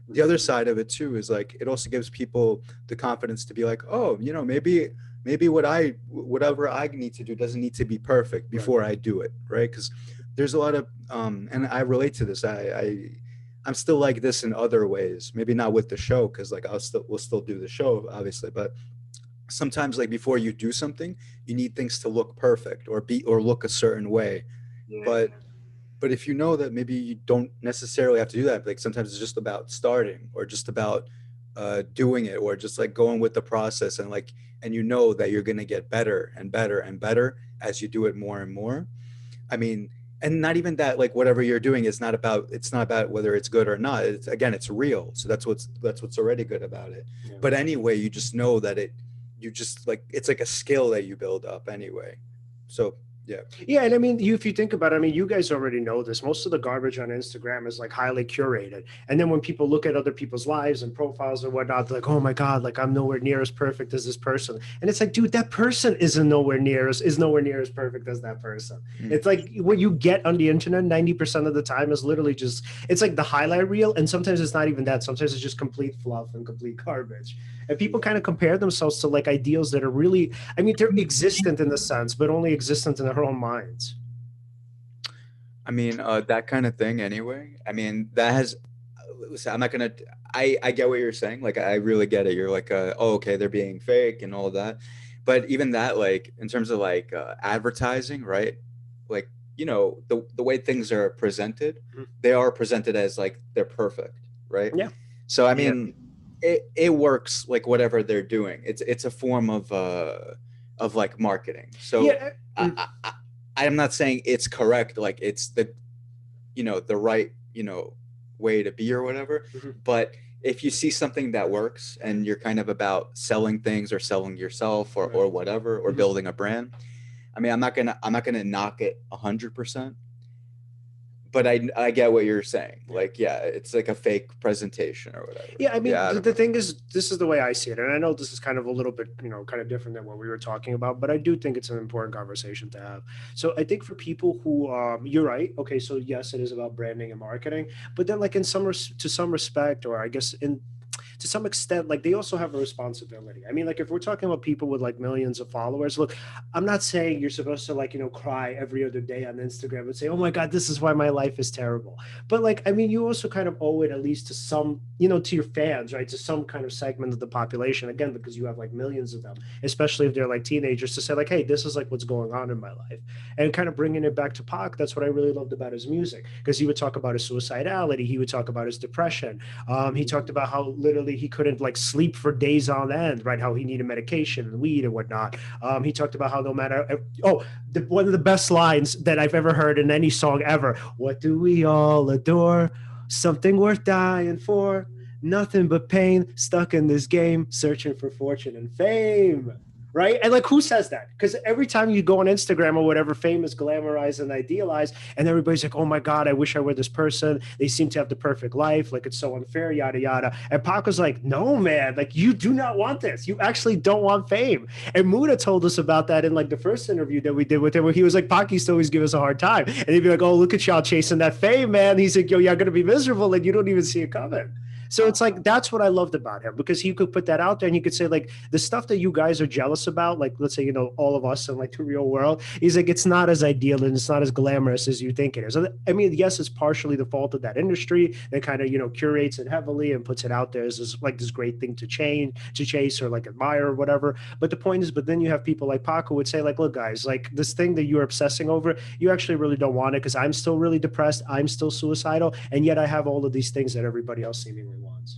The other side of it too is like it also gives people the confidence to be like, oh, maybe whatever I need to do doesn't need to be perfect before I do it, right? Because there's a lot of and I relate to this. I'm still like this in other ways, maybe not with the show, because like we'll still do the show obviously, but sometimes like before you do something, you need things to look perfect or look a certain way. Yeah. But But if you know that maybe you don't necessarily have to do that, like sometimes it's just about starting or just about doing it or just like going with the process and like, and you know that you're going to get better and better and better as you do it more and more. I mean, and not even that, like whatever you're doing is not about, it's not about whether it's good or not. It's, again, it's real. So that's what's already good about it. Yeah. But anyway, you just know that you just like, it's like a skill that you build up anyway. So yeah. Yeah, and I mean, if you think about it, I mean, you guys already know this. Most of the garbage on Instagram is like highly curated. And then when people look at other people's lives and profiles and whatnot, they're like, oh my God, like I'm nowhere near as perfect as this person. And it's like, dude, that person is nowhere near as perfect as that person. Mm. It's like what you get on the internet 90% of the time is literally just, it's like the highlight reel. And sometimes it's not even that. Sometimes it's just complete fluff and complete garbage. And people kind of compare themselves to like ideals that are really, I mean, they're existent in the sense, but only existent in their own minds. I mean, that kind of thing anyway. I mean, that has, listen, I'm not gonna, I get what you're saying. Like, I really get it. You're like, oh, okay, they're being fake and all of that. But even that, like, in terms of like advertising, right? Like, you know, the way things are presented, they are presented as like they're perfect, right? Yeah. So, I mean, it works like whatever they're doing. It's a form of like marketing. So Yeah. I'm not saying it's correct, like it's the, you know, the right, you know, way to be or whatever. But if you see something that works and you're kind of about selling things or selling yourself or whatever, or building a brand, I mean, I'm not gonna knock it 100%. But I get what you're saying. Like, yeah, it's like a fake presentation or whatever. Yeah, I mean, Yeah, the thing is, this is the way I see it. And I know this is kind of a little bit, you know, kind of different than what we were talking about, but I do think it's an important conversation to have. So I think for people who, you're right. Okay, so yes, it is about branding and marketing, but then like in to some respect, or I guess to some extent, like they also have a responsibility. I mean, like if we're talking about people with like millions of followers, look, I'm not saying you're supposed to like, you know, cry every other day on Instagram and say, oh my God, this is why my life is terrible. But like, I mean, you also kind of owe it at least to some, you know, to your fans, right? To some kind of segment of the population, again, because you have like millions of them, especially if they're like teenagers, to say like, hey, this is like what's going on in my life. And kind of bringing it back to Pac, that's what I really loved about his music, because he would talk about his suicidality. He would talk about his depression. He talked about how literally he couldn't like sleep for days on end, right? How he needed medication and weed and whatnot. He talked about how no matter, one of the best lines that I've ever heard in any song ever. What do we all adore? Something worth dying for. Nothing but pain, stuck in this game, searching for fortune and fame. Right? And like, who says that? Because every time you go on Instagram or whatever, fame is glamorized and idealized, and everybody's like, oh my God, I wish I were this person. They seem to have the perfect life. Like, it's so unfair, yada, yada. And Pac was like, no, man, like, you do not want this. You actually don't want fame. And Muda told us about that in like the first interview that we did with him, where he was like, Pac used to always give us a hard time. And he'd be like, oh, look at y'all chasing that fame, man. He's like, yo, you're going to be miserable and you don't even see it coming. So it's like, that's what I loved about him, because he could put that out there and he could say like the stuff that you guys are jealous about, like let's say, you know, all of us in like the real world, he's like, it's not as ideal and it's not as glamorous as you think it is. I mean, yes, it's partially the fault of that industry that kind of, you know, curates it heavily and puts it out there as this great thing to chase or like admire or whatever. But the point is, but then you have people like Pac who would say like, look guys, like this thing that you're obsessing over, you actually really don't want it, because I'm still really depressed. I'm still suicidal. And yet I have all of these things that everybody else seemingly wants.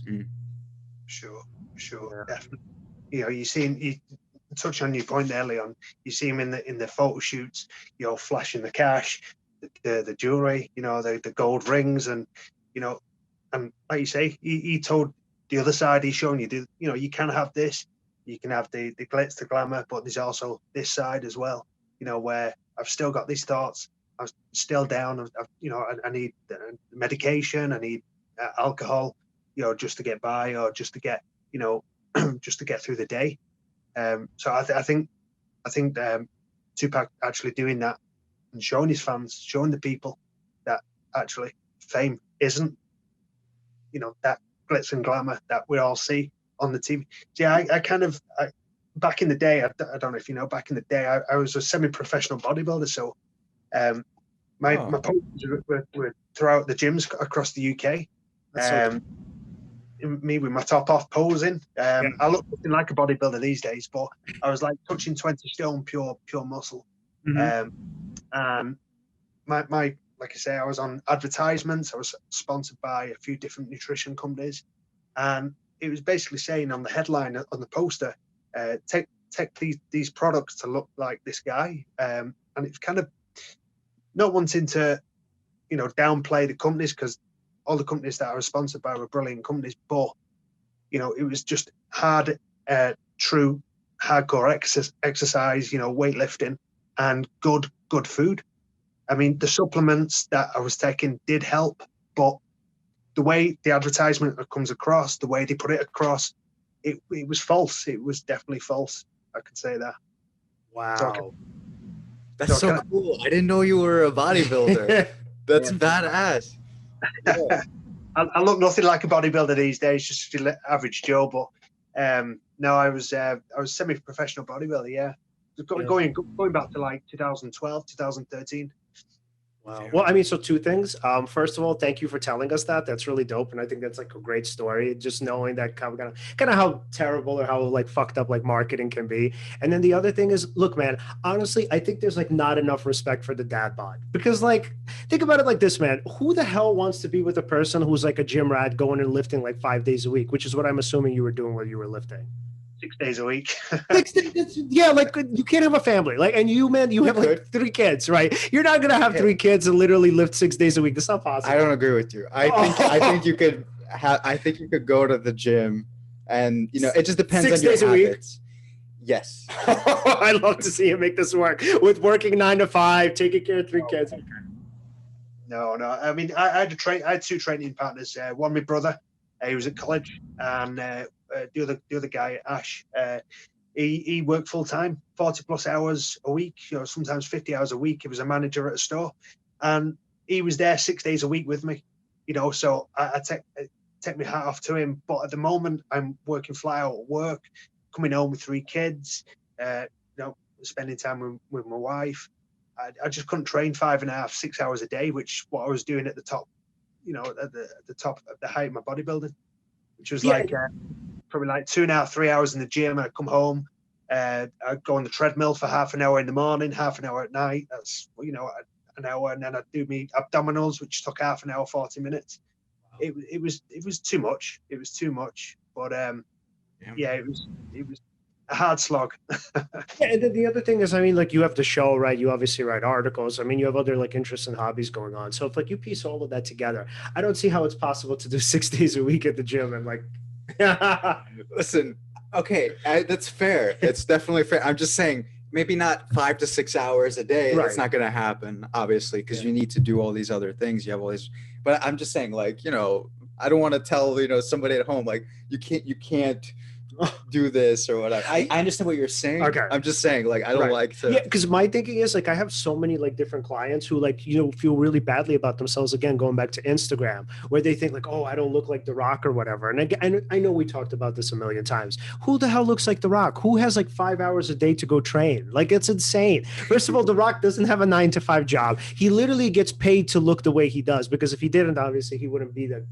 Sure, definitely. You know, you touch on your point early on. You see him in the photo shoots, you know, flashing the cash, the jewelry, you know, the gold rings, and you know, and like you say, he told the other side. He's showing you, you know, you can have this, you can have the glitz, the glamour, but there's also this side as well. You know, where I've still got these thoughts. I'm still down. You know, I need medication. I need alcohol, you know, just to get by, or just to get, you know, just to get through the day. So I think Tupac actually doing that and showing his fans, showing the people that actually fame isn't, you know, that glitz and glamour that we all see on the TV. Yeah, I back in the day, I don't know if you know, back in the day, I was a semi-professional bodybuilder. So my posters were throughout the gyms across the UK. Me with my top off posing. I look nothing like a bodybuilder these days, but I was like touching 20 stone, pure muscle. And my like I say, I was on advertisements. I was sponsored by a few different nutrition companies, and it was basically saying on the headline on the poster, take these products to look like this guy. And it's kind of not wanting to, downplay the companies, because all the companies that I was sponsored by were brilliant companies, but it was just hard, true hardcore exercise, weightlifting and good food. I mean, the supplements that I was taking did help, but the way the advertisement comes across, the way they put it across, it was false. It was definitely false. I could say that. Wow. That's so cool. I didn't know you were a bodybuilder. That's badass. Yeah. I look nothing like a bodybuilder these days, just your average Joe. But no, I was semi-professional bodybuilder. Yeah, going back to like 2012, 2013. Wow. Well, I mean, so two things. First of all, thank you for telling us that. That's really dope, and I think that's like a great story. Just knowing that kind of how terrible or how like fucked up like marketing can be. And then the other thing is, look, man. Honestly, I think there's like not enough respect for the dad bod, because like think about it like this, man. Who the hell wants to be with a person who's like a gym rat going and lifting like 5 days a week, which is what I'm assuming you were doing while you were lifting. 6 days a week. Yeah, like you can't have a family. Like, and you, man, you have like 3 kids, right? You're not gonna have 3 kids and literally lift 6 days a week. That's not possible. I don't agree with you. I think you could go to the gym, and it just depends 6 on your days a week? habits. Yes. I'd love to see you make this work with working 9 to 5, taking care of 3 kids. No. I mean, I had 2 training partners. One, my brother, he was at college, and the other guy, Ash, he worked full time, 40 plus hours a week, sometimes 50 hours a week. He was a manager at a store, and he was there 6 days a week with me, so I take my hat off to him. But at the moment, I'm working flat out at work, coming home with 3 kids, spending time with my wife. I just couldn't train 5.5, 6 hours a day, which what I was doing at the top, at the top of the height of my bodybuilding, which was like probably like 2.5, 3 hours in the gym. I'd come home, I'd go on the treadmill for half an hour in the morning, half an hour at night. That's an hour, and then I'd do me abdominals, which took half an hour, 40 minutes. Wow. It was too much. It was too much. But it was a hard slog. Yeah, and then the other thing is, I mean, like you have the show, right? You obviously write articles. I mean, you have other like interests and hobbies going on. So if like you piece all of that together, I don't see how it's possible to do 6 days a week at the gym and like. Listen, okay, that's fair. It's definitely fair. I'm just saying, maybe not 5 to 6 hours a day. Right. It's not going to happen, obviously, because you need to do all these other things. You have all these, but I'm just saying, like, I don't want to tell somebody at home like you can't do this or whatever. I understand what you're saying. Okay. I'm just saying, like, I don't like to. Yeah, because my thinking is like I have so many like different clients who like feel really badly about themselves. Again, going back to Instagram, where they think like, oh, I don't look like The Rock or whatever. And I know we talked about this a million times. Who the hell looks like The Rock? Who has like 5 hours a day to go train? Like, it's insane. First of all, The Rock doesn't have a 9 to 5 job. He literally gets paid to look the way he does, because if he didn't, obviously he wouldn't be the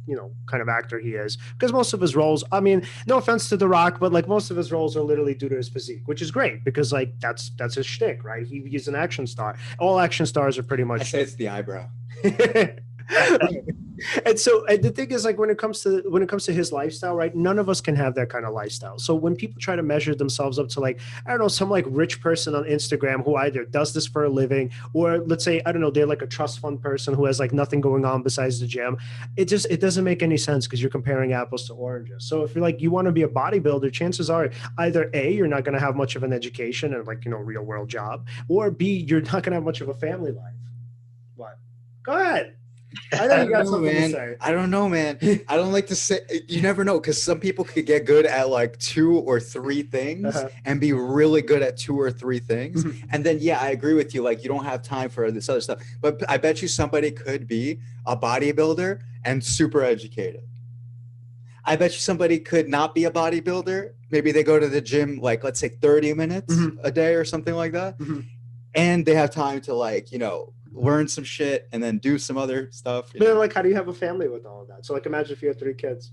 kind of actor he is. Because most of his roles, I mean, no offense to The Rock, but like most of his roles are literally due to his physique, which is great because like that's his shtick, right? He's an action star. All action stars are pretty much. I say it's the eyebrow. And so the thing is, like when it comes to his lifestyle, right? None of us can have that kind of lifestyle. So when people try to measure themselves up to like, I don't know, some like rich person on Instagram who either does this for a living, or let's say, I don't know, they're like a trust fund person who has like nothing going on besides the gym. It doesn't make any sense because you're comparing apples to oranges. So if you're like, you want to be a bodybuilder, chances are either A, you're not going to have much of an education and like, real world job, or B, you're not going to have much of a family life. What? Go ahead. I know you got something to say. I don't know, man. I don't like to say. You never know, because some people could get good at like 2 or 3 things and be really good at 2 or 3 things. And then, yeah, I agree with you. Like, you don't have time for this other stuff. But I bet you somebody could be a bodybuilder and super educated. I bet you somebody could not be a bodybuilder. Maybe they go to the gym, like, let's say 30 minutes a day or something like that. And they have time to like, learn some shit and then do some other stuff. But then, like, how do you have a family with all of that? So like, imagine if you had 3 kids.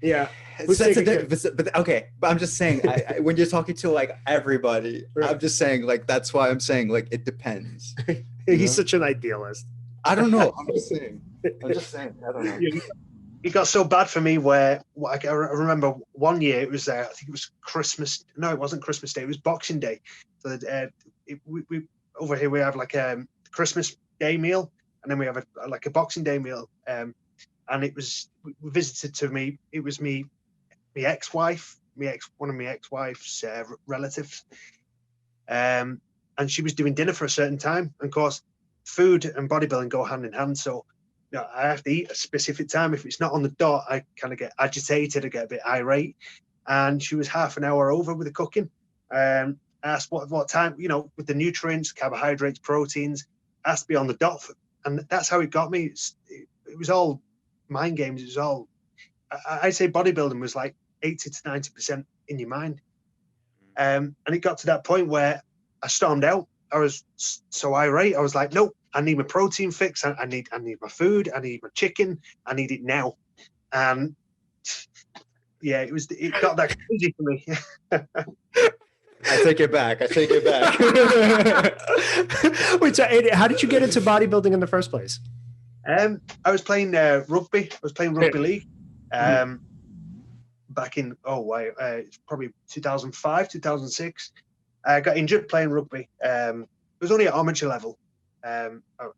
Yeah. But okay, but I'm just saying, when you're talking to like everybody, right. I'm just saying, like, that's why I'm saying, like, it depends. He's such an idealist. I don't know. I'm just saying. I don't know. It got so bad for me where I remember one year it was I think it was Christmas. No, it wasn't Christmas Day. It was Boxing Day. So we over here we have like a Christmas Day meal, and then we have a Boxing Day meal. And it was we visited to me. It was my ex-wife, one of my ex-wife's relatives. And she was doing dinner for a certain time. And of course, food and bodybuilding go hand in hand. So I have to eat a specific time. If it's not on the dot, I kind of get agitated, I get a bit irate. And she was half an hour over with the cooking. Asked what time, with the nutrients, carbohydrates, proteins, has to be on the dot. And that's how it got me. It was all mind games. It was all, I'd say bodybuilding was like 80 to 90% in your mind. And it got to that point where I stormed out. I was so irate. I was like, nope, I need my protein fix. I need my food. I need my chicken. I need it now. And yeah, it got that crazy for me. I take it back. Wait, so how did you get into bodybuilding in the first place? I was playing rugby. I was playing rugby league. Back in it's probably 2005, 2006. I got injured playing rugby. It was only at amateur level. I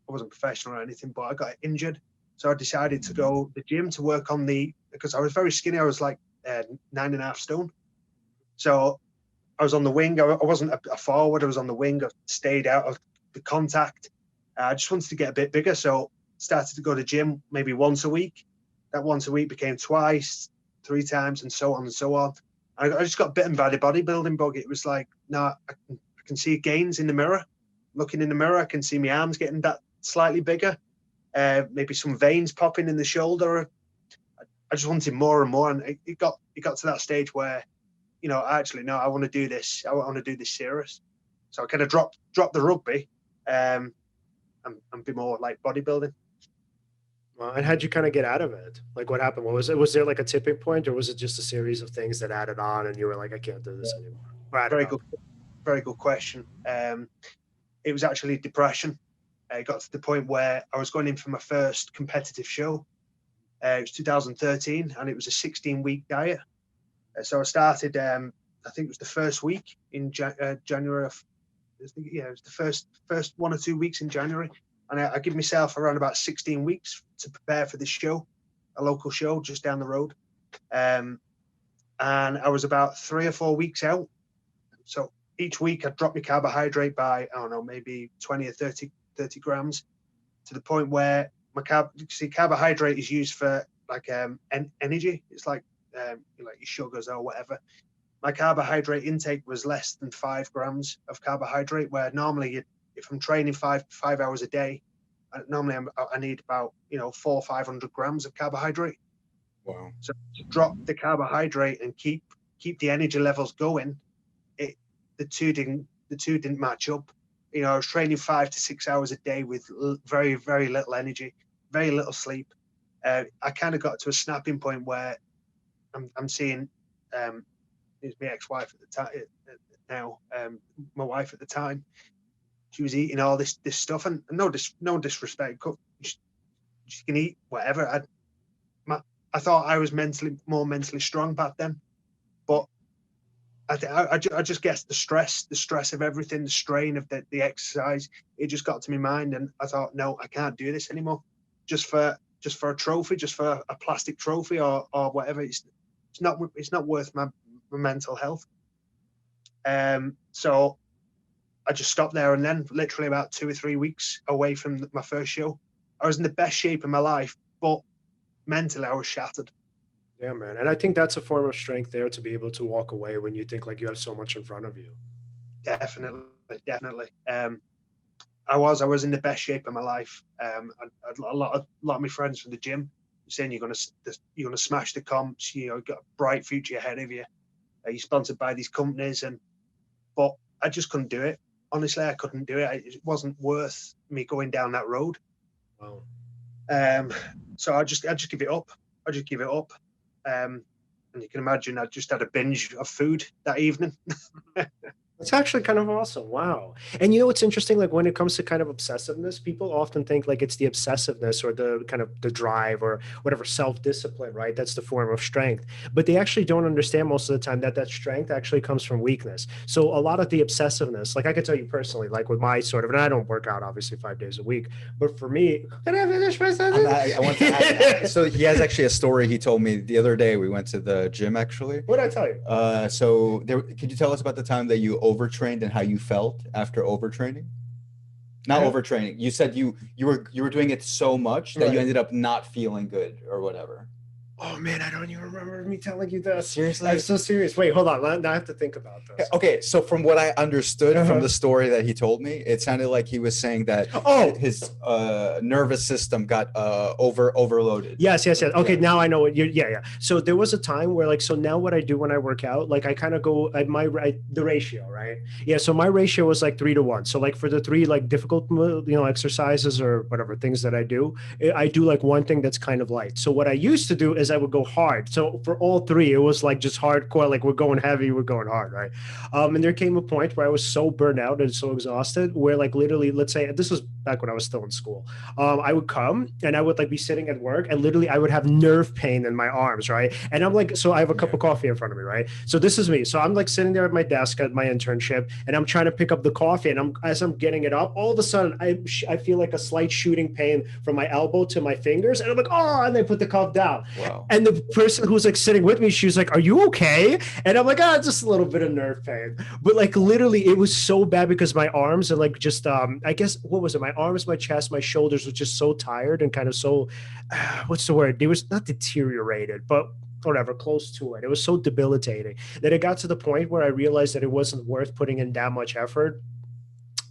wasn't professional or anything, but I got injured. So I decided to go to the gym to work on because I was very skinny. I was like 9.5 stone. So I was on the wing. I wasn't a forward. I was on the wing. I stayed out of the contact. I just wanted to get a bit bigger. So started to go to the gym maybe once a week. That once a week became twice, 3 times, and so on and so on. I just got bitten by the bodybuilding bug. It was like, no, I can see gains in the mirror. Looking in the mirror, I can see my arms getting that slightly bigger. Maybe some veins popping in the shoulder. I just wanted more and more, and it got to that stage where, actually, no, I want to do this. I want to do this serious. So I kind of dropped the rugby, and be more like bodybuilding. Well, and how'd you kind of get out of it? Like, what happened? What was it? Was there like a tipping point, or was it just a series of things that added on, and you were like, I can't do this anymore? Very good question. It was actually depression. It got to the point where I was going in for my first competitive show. It was 2013, and it was a 16-week diet. So I started. I think it was the first week in January. It was the first 1 or 2 weeks in January. And I give myself around about 16 weeks to prepare for this show, a local show just down the road. And I was about 3 or 4 weeks out. So each week I'd drop my carbohydrate by, I don't know, maybe 20 or 30 grams, to the point where carbohydrate is used for like energy. It's like your sugars or whatever. My carbohydrate intake was less than 5 grams of carbohydrate, where normally if I'm training 5 hours a day, normally I need about 400 or 500 grams of carbohydrate. Wow! So to drop the carbohydrate and keep the energy levels going, the two didn't match up. I was training 5 to 6 hours a day with very, very little energy, very little sleep. I kind of got to a snapping point where I'm seeing it's my ex-wife at the time now, my wife at the time. She was eating all this stuff, and no disrespect. She can eat whatever. I thought I was more mentally strong back then, but I just guess the stress of everything, the strain of the exercise, it just got to my mind, and I thought, no, I can't do this anymore. Just for a trophy, just for a plastic trophy or whatever. It's not worth my mental health. So I just stopped there, and then literally about 2 or 3 weeks away from my first show, I was in the best shape of my life, but mentally I was shattered. Yeah, man. And I think that's a form of strength there, to be able to walk away when you think like you have so much in front of you. Definitely. I was in the best shape of my life. A lot of my friends from the gym saying you're gonna smash the comps. You've got a bright future ahead of you. You're sponsored by these companies, but I just couldn't do it. Honestly, I couldn't do it. It wasn't worth me going down that road. Wow. So I just give it up. And you can imagine I just had a binge of food that evening. It's actually kind of awesome. Wow. And you know what's interesting? Like when it comes to kind of obsessiveness, people often think like it's the obsessiveness or the kind of the drive or whatever self-discipline, right? That's the form of strength. But they actually don't understand most of the time that that strength actually comes from weakness. So a lot of the obsessiveness, like I could tell you personally, like with my sort of, and I don't work out obviously 5 days a week, but for me, can I finish my sentence? I want to add, so he has actually a story he told me the other day. We went to the gym actually. What did I tell you? So there, could you tell us about the time that you overtrained and how you felt after overtraining? Not overtraining. You said you were doing it so much that you ended up not feeling good or whatever. Oh man, I don't even remember me telling you this. Seriously? I'm so serious. Wait, hold on. Now I have to think about this. Okay, so from what I understood from the story that he told me, it sounded like he was saying that his nervous system got overloaded. Yes. Okay, now I know what you. Yeah. So there was a time where like, so now what I do when I work out, like I kind of go at the ratio, right? Yeah. So my ratio was like 3-1. So like for the three like difficult, exercises or whatever things that I do like one thing that's kind of light. So what I used to do is I would go hard. So for all three, it was like just hardcore, like we're going heavy, we're going hard, right? And there came a point where I was so burnt out and so exhausted where like literally, let's say this was back when I was still in school. I would come and I would like be sitting at work and literally I would have nerve pain in my arms, right? And I'm like, so I have a cup of coffee in front of me, right? So this is me. So I'm like sitting there at my desk at my internship and I'm trying to pick up the coffee and as I'm getting it up, all of a sudden I feel like a slight shooting pain from my elbow to my fingers. And I'm like, oh, and they put the cup down. Wow. And the person who's like sitting with me, she was like, are you okay? And I'm like, just a little bit of nerve pain. But like literally it was so bad because my arms and like just, I guess, what was it? My arms, my chest, my shoulders were just so tired and kind of so, what's the word? It was not deteriorated, but whatever, close to it. It was so debilitating that it got to the point where I realized that it wasn't worth putting in that much effort.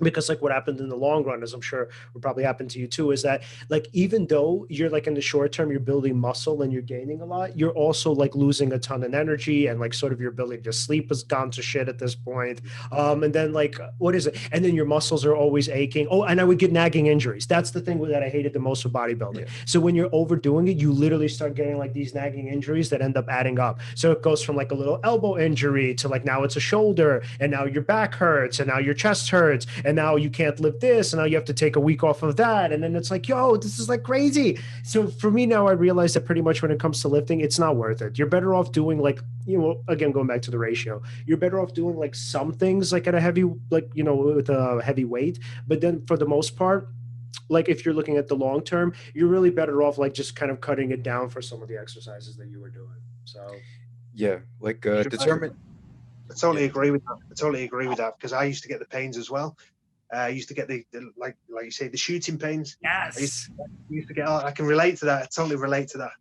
Because like what happened in the long run, as I'm sure will probably happen to you too, is that like even though you're like in the short term you're building muscle and you're gaining a lot, you're also like losing a ton of energy and like sort of your ability to sleep has gone to shit at this point. And then like what is it? And then your muscles are always aching. Oh, and I would get nagging injuries. That's the thing that I hated the most with bodybuilding. Yeah. So when you're overdoing it, you literally start getting like these nagging injuries that end up adding up. So it goes from like a little elbow injury to like now it's a shoulder, and now your back hurts, and now your chest hurts. And now you can't lift this, and now you have to take a week off of that. And then it's like, yo, this is like crazy. So for me now, I realize that pretty much when it comes to lifting, it's not worth it. You're better off doing like, again, going back to the ratio, you're better off doing like some things like at a heavy, like, with a heavy weight. But then for the most part, like if you're looking at the long term, you're really better off like just kind of cutting it down for some of the exercises that you were doing. So yeah, like determine. I totally agree with that because I used to get the pains as well. I used to get the like you say, the shooting pains. Yes. I used to get. I can relate to that. I totally relate to that.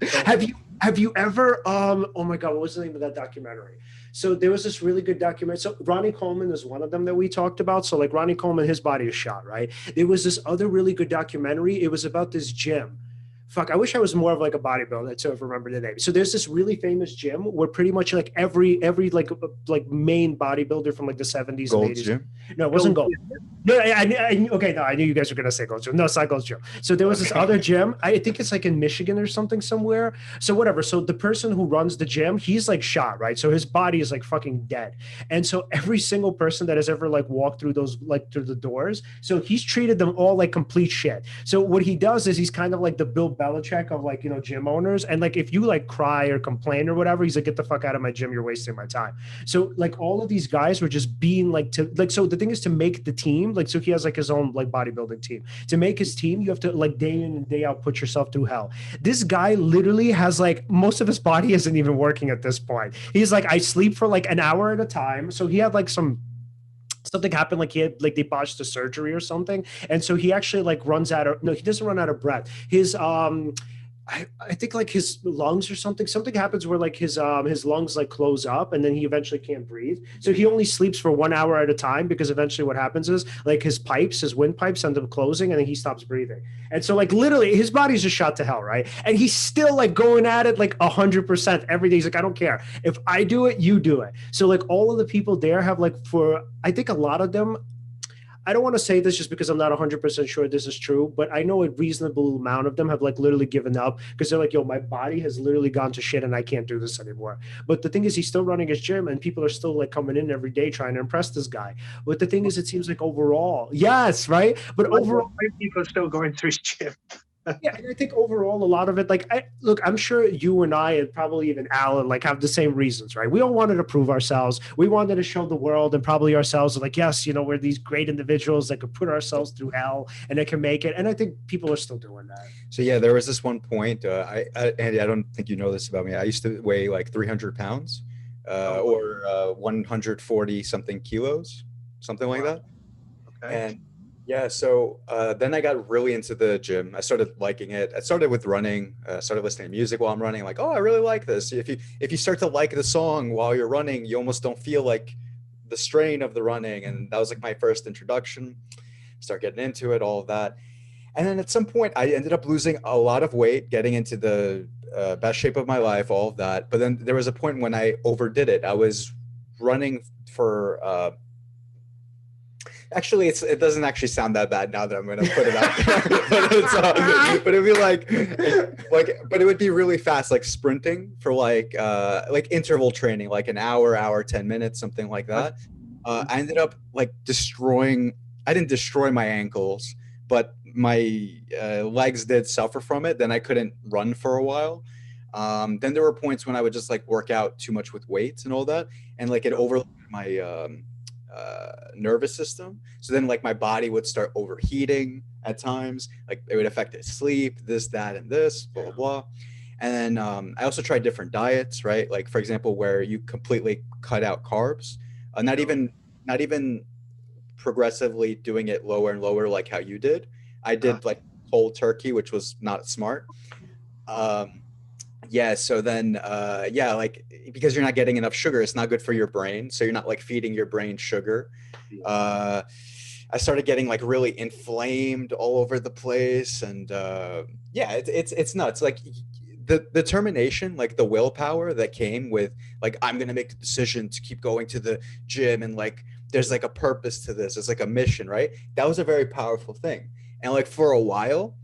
So, have you ever? Oh my God, what was the name of that documentary? So there was this really good documentary. So Ronnie Coleman is one of them that we talked about. So like Ronnie Coleman, his body is shot, right? There was this other really good documentary. It was about this gym. Fuck, I wish I was more of like a bodybuilder to remember the name. So there's this really famous gym where pretty much like every like main bodybuilder from like the 70s Gold's and 80s. Gym? No, it wasn't Gold. No, I knew you guys were gonna say Gold's Gym. No, it's not Gold's Gym. So there was this other gym. I think it's like in Michigan or something somewhere. So whatever. So the person who runs the gym, he's like shot, right? So his body is like fucking dead. And so every single person that has ever like walked through those like through the doors, so he's treated them all like complete shit. So what he does is he's kind of like the Bill Belichick of like, gym owners. And like, if you like cry or complain or whatever, he's like, get the fuck out of my gym. You're wasting my time. So like all of these guys were just being like, so the thing is to make the team, like, so he has like his own like bodybuilding team. To make his team, you have to like day in and day out, put yourself through hell. This guy literally has like, most of his body isn't even working at this point. He's like, I sleep for like an hour at a time. So he had like something happened, like he had like they botched the surgery or something, and so he actually like he doesn't run out of breath. His I think like his lungs or something happens where like his lungs like close up and then he eventually can't breathe. So he only sleeps for 1 hour at a time because eventually what happens is like his windpipes end up closing and then he stops breathing. And so like literally his body's just shot to hell, right? And he's still like going at it like 100% every day. He's like, I don't care. If I do it, you do it. So like all of the people there have like I think a lot of them, I don't want to say this just because I'm not 100% sure this is true, but I know a reasonable amount of them have like literally given up because they're like, yo, my body has literally gone to shit and I can't do this anymore. But the thing is, he's still running his gym and people are still like coming in every day trying to impress this guy. But the thing is, it seems like overall, yes, right? But overall, people are still going through his gym. yeah, and I think overall, a lot of it, like, look, I'm sure you and I, and probably even Alan, like, have the same reasons, right? We all wanted to prove ourselves. We wanted to show the world and probably ourselves, like, yes, you know, we're these great individuals that could put ourselves through hell and that can make it. And I think people are still doing that. So yeah, there was this one point. Andy, I don't think you know this about me. I used to weigh like 300 pounds, or 140 something kilos, something like that. Okay. And yeah, so then I got really into the gym. I started liking it. I started with running. Started listening to music while I'm running. Like, oh, I really like this. If you start to like the song while you're running, you almost don't feel like the strain of the running. And that was like my first introduction. Start getting into it, all of that. And then at some point, I ended up losing a lot of weight, getting into the best shape of my life, all of that. But then there was a point when I overdid it. I was running for actually, it doesn't actually sound that bad now that I'm going to put it out there. But it'd be but it would be really fast, like sprinting for like interval training, like an hour, 10 minutes, something like that. I ended up like I didn't destroy my ankles, but my legs did suffer from it. Then I couldn't run for a while. Then there were points when I would just like work out too much with weights and all that. And like it overloaded my nervous system. So then like my body would start overheating at times, like it would affect its sleep, this, that, and this, blah, blah, blah. And then I also tried different diets, right? Like for example, where you completely cut out carbs, not even progressively doing it lower and lower, like how you did. I did like cold turkey, which was not smart. Yeah. So then, like because you're not getting enough sugar, it's not good for your brain. So you're not like feeding your brain sugar. I started getting like really inflamed all over the place, and it's nuts. Like the determination, like the willpower that came with like I'm gonna make the decision to keep going to the gym, and like there's like a purpose to this. It's like a mission, right? That was a very powerful thing. And like for a while,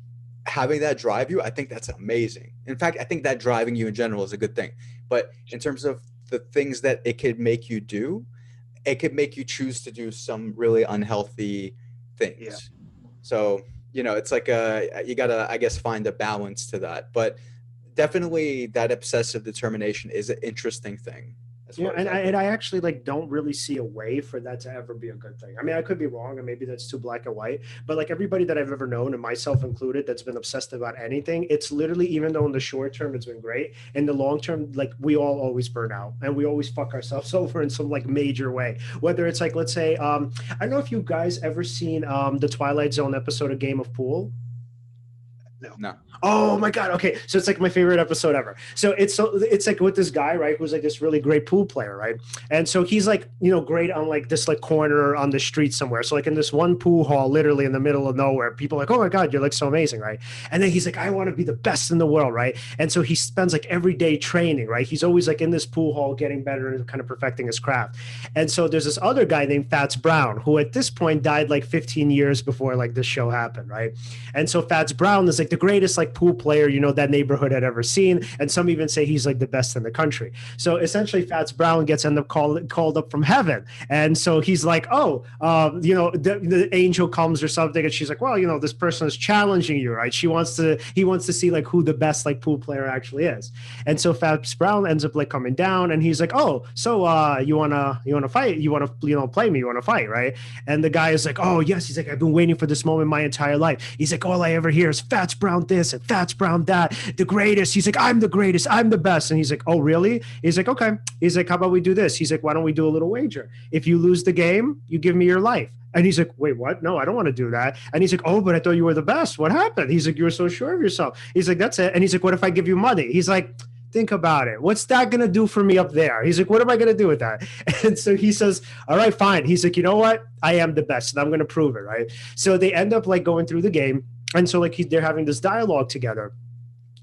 having that drive you, I think that's amazing. In fact, I think that driving you in general is a good thing. But in terms of the things that it could make you do, it could make you choose to do some really unhealthy things. Yeah. So, you know, it's like you gotta, I guess, find a balance to that. But definitely that obsessive determination is an interesting thing. Yeah, and I actually like don't really see a way for that to ever be a good thing. I mean, I could be wrong, and maybe that's too black and white. But like everybody that I've ever known, and myself included, that's been obsessed about anything, it's literally, even though in the short term it's been great, in the long term, like we all always burn out, and we always fuck ourselves over in some like major way. Whether it's like, let's say, I don't know if you guys ever seen the Twilight Zone episode of Game of Pool. No. Oh my God. Okay. So it's like my favorite episode ever. So it's like with this guy, right, who's like this really great pool player, right? And so he's like, you know, great on like this like corner on the street somewhere. So like in this one pool hall, literally in the middle of nowhere, people are like, oh my God, you're like so amazing, right? And then he's like, I want to be the best in the world, right? And so he spends like every day training, right? He's always like in this pool hall getting better and kind of perfecting his craft. And so there's this other guy named Fats Brown, who at this point died like 15 years before like this show happened, right? And so Fats Brown is like the greatest like pool player, you know, that neighborhood had ever seen. And some even say he's like the best in the country. So essentially Fats Brown gets called up from heaven. And so he's like, oh, you know, the angel comes or something. And she's like, well, you know, this person is challenging you, right? He wants to see like who the best like pool player actually is. And so Fats Brown ends up like coming down, and he's like, oh, so you want to fight? You want to, you know, play me? You want to fight, right? And the guy is like, oh yes. He's like, I've been waiting for this moment my entire life. He's like, all I ever hear is Fats Brown this and Fats Brown that, the greatest. He's like, I'm the greatest, I'm the best. And he's like, oh really? He's like, okay. He's like, how about we do this? He's like, why don't we do a little wager? If you lose the game, you give me your life. And he's like, wait, what? No, I don't want to do that. And he's like, oh, but I thought you were the best. What happened? He's like, you were so sure of yourself. He's like, that's it. And he's like, what if I give you money? He's like, think about it. What's that going to do for me up there? He's like, what am I going to do with that? And so he says, all right, fine. He's like, you know what? I am the best, and I'm going to prove it, right? So they end up like going through the game. And so like they're having this dialogue together.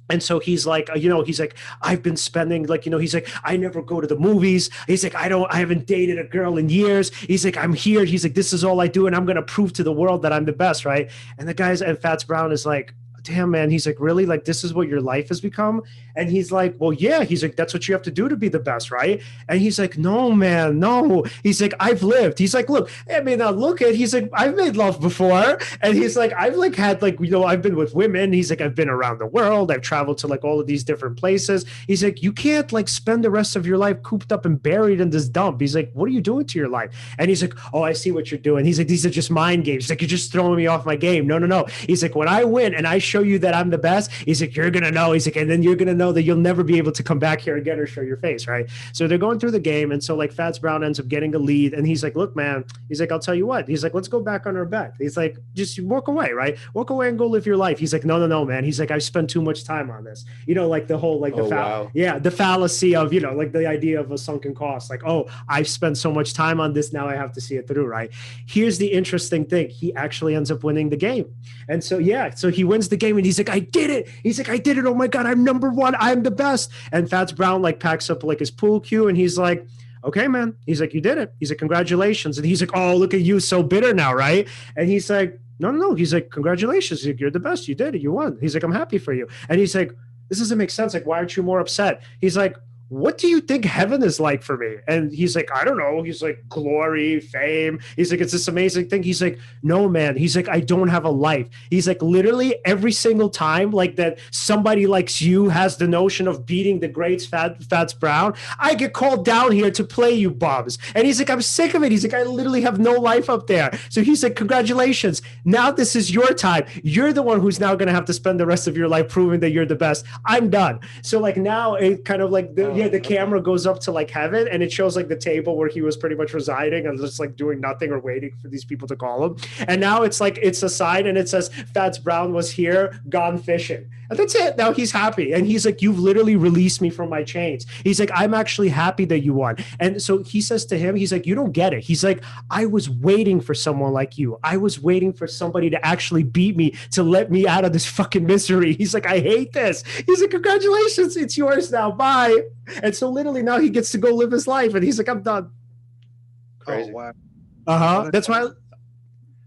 And so he's like, he's like, I've been spending like, he's like, I never go to the movies. He's like, I haven't dated a girl in years. He's like, I'm here. He's like, this is all I do. And I'm going to prove to the world that I'm the best. Right. And and Fats Brown is like, damn, man. He's like, really? Like, this is what your life has become? And he's like, well, yeah. He's like, that's what you have to do to be the best. Right. And he's like, no, man, no. He's like, I've lived. He's like, look, I mean, he's like, I've made love before. And he's like, I've like had like, I've been with women. He's like, I've been around the world. I've traveled to like all of these different places. He's like, you can't like spend the rest of your life cooped up and buried in this dump. He's like, what are you doing to your life? And he's like, oh, I see what you're doing. He's like, these are just mind games. He's like, you're just throwing me off my game. No, no, no. He's like, when I win and I show you that I'm the best, he's like, you're going to know. He's like, and then you're going to know that you'll never be able to come back here again or show your face. Right. So they're going through the game. And so like Fats Brown ends up getting a lead. And he's like, look, man, he's like, I'll tell you what. He's like, let's go back on our bet. He's like, just walk away. Right. Walk away and go live your life. He's like, no, no, no, man. He's like, I've spent too much time on this. Like the whole, like the fallacy of, like the idea of a sunken cost. Like, oh, I've spent so much time on this. Now I have to see it through. Right. Here's the interesting thing. He actually ends up winning the game. And so, so he wins the game and he's like, I did it. He's like, I did it. Oh my God, I'm number one. I'm the best. And Fats Brown like packs up like his pool cue and he's like, okay, man. He's like, you did it. He's like, congratulations. And he's like, oh, look at you, so bitter now, right? And he's like, no, no, no. He's like, congratulations. He's like, you're the best. You did it. You won. He's like, I'm happy for you. And he's like, this doesn't make sense. Like, why aren't you more upset? He's like, what do you think heaven is like for me? And he's like, I don't know. He's like, glory, fame. He's like, it's this amazing thing. He's like, no, man. He's like, I don't have a life. He's like, literally every single time like that somebody like you has the notion of beating the greats, Fats Brown, I get called down here to play you bums. And he's like, I'm sick of it. He's like, I literally have no life up there. So he's like, congratulations. Now this is your time. You're the one who's now going to have to spend the rest of your life proving that you're the best. I'm done. So like now it kind of like the camera goes up to like heaven and it shows like the table where he was pretty much residing and just like doing nothing or waiting for these people to call him. And now it's like, it's a sign and it says Fats Brown was here, gone fishing. And that's it. Now he's happy. And he's like, you've literally released me from my chains. He's like, I'm actually happy that you won. And so he says to him, he's like, you don't get it. He's like, I was waiting for someone like you. I was waiting for somebody to actually beat me, to let me out of this fucking misery. He's like, I hate this. He's like, congratulations. It's yours now. Bye. And so literally now he gets to go live his life. And he's like, I'm done. Crazy. Oh, wow. Uh-huh. That's why.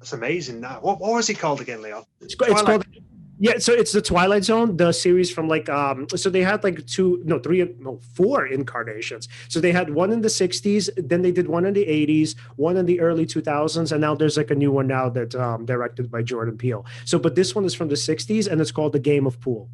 That's amazing. Now, what was he called again, Leon? It's called. Yeah, so it's the Twilight Zone, the series from like so they had like 4 incarnations. So they had one in the 60s, then they did one in the 80s, one in the early 2000s, and now there's like a new one now that directed by Jordan Peele. So but this one is from the 60s and it's called The Game of Pool.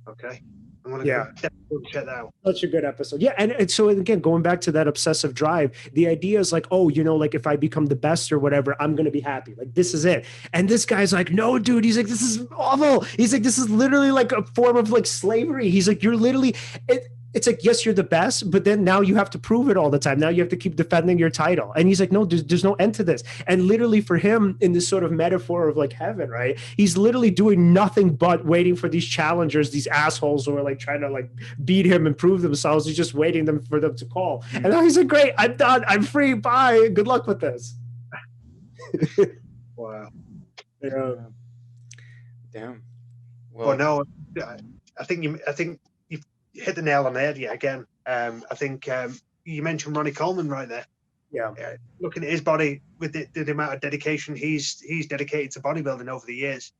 Okay. I'm gonna check that out. Such a good episode. Yeah. And so again, going back to that obsessive drive, the idea is like, oh, like if I become the best or whatever, I'm going to be happy. Like, this is it. And this guy's like, no, dude. He's like, this is awful. He's like, this is literally like a form of like slavery. He's like, you're literally, it's like, yes, you're the best, but then now you have to prove it all the time. Now you have to keep defending your title. And he's like, no, there's no end to this. And literally for him in this sort of metaphor of like heaven, right? He's literally doing nothing but waiting for these challengers, these assholes who are like trying to like beat him and prove themselves. He's just waiting for them to call. And now he's like, great, I'm done. I'm free. Bye. Good luck with this. Wow. Yeah. Damn. Well, no, I think you hit the nail on the head yet again. I think you mentioned Ronnie Coleman right there. Yeah. Looking at his body with the amount of dedication he's dedicated to bodybuilding over the years,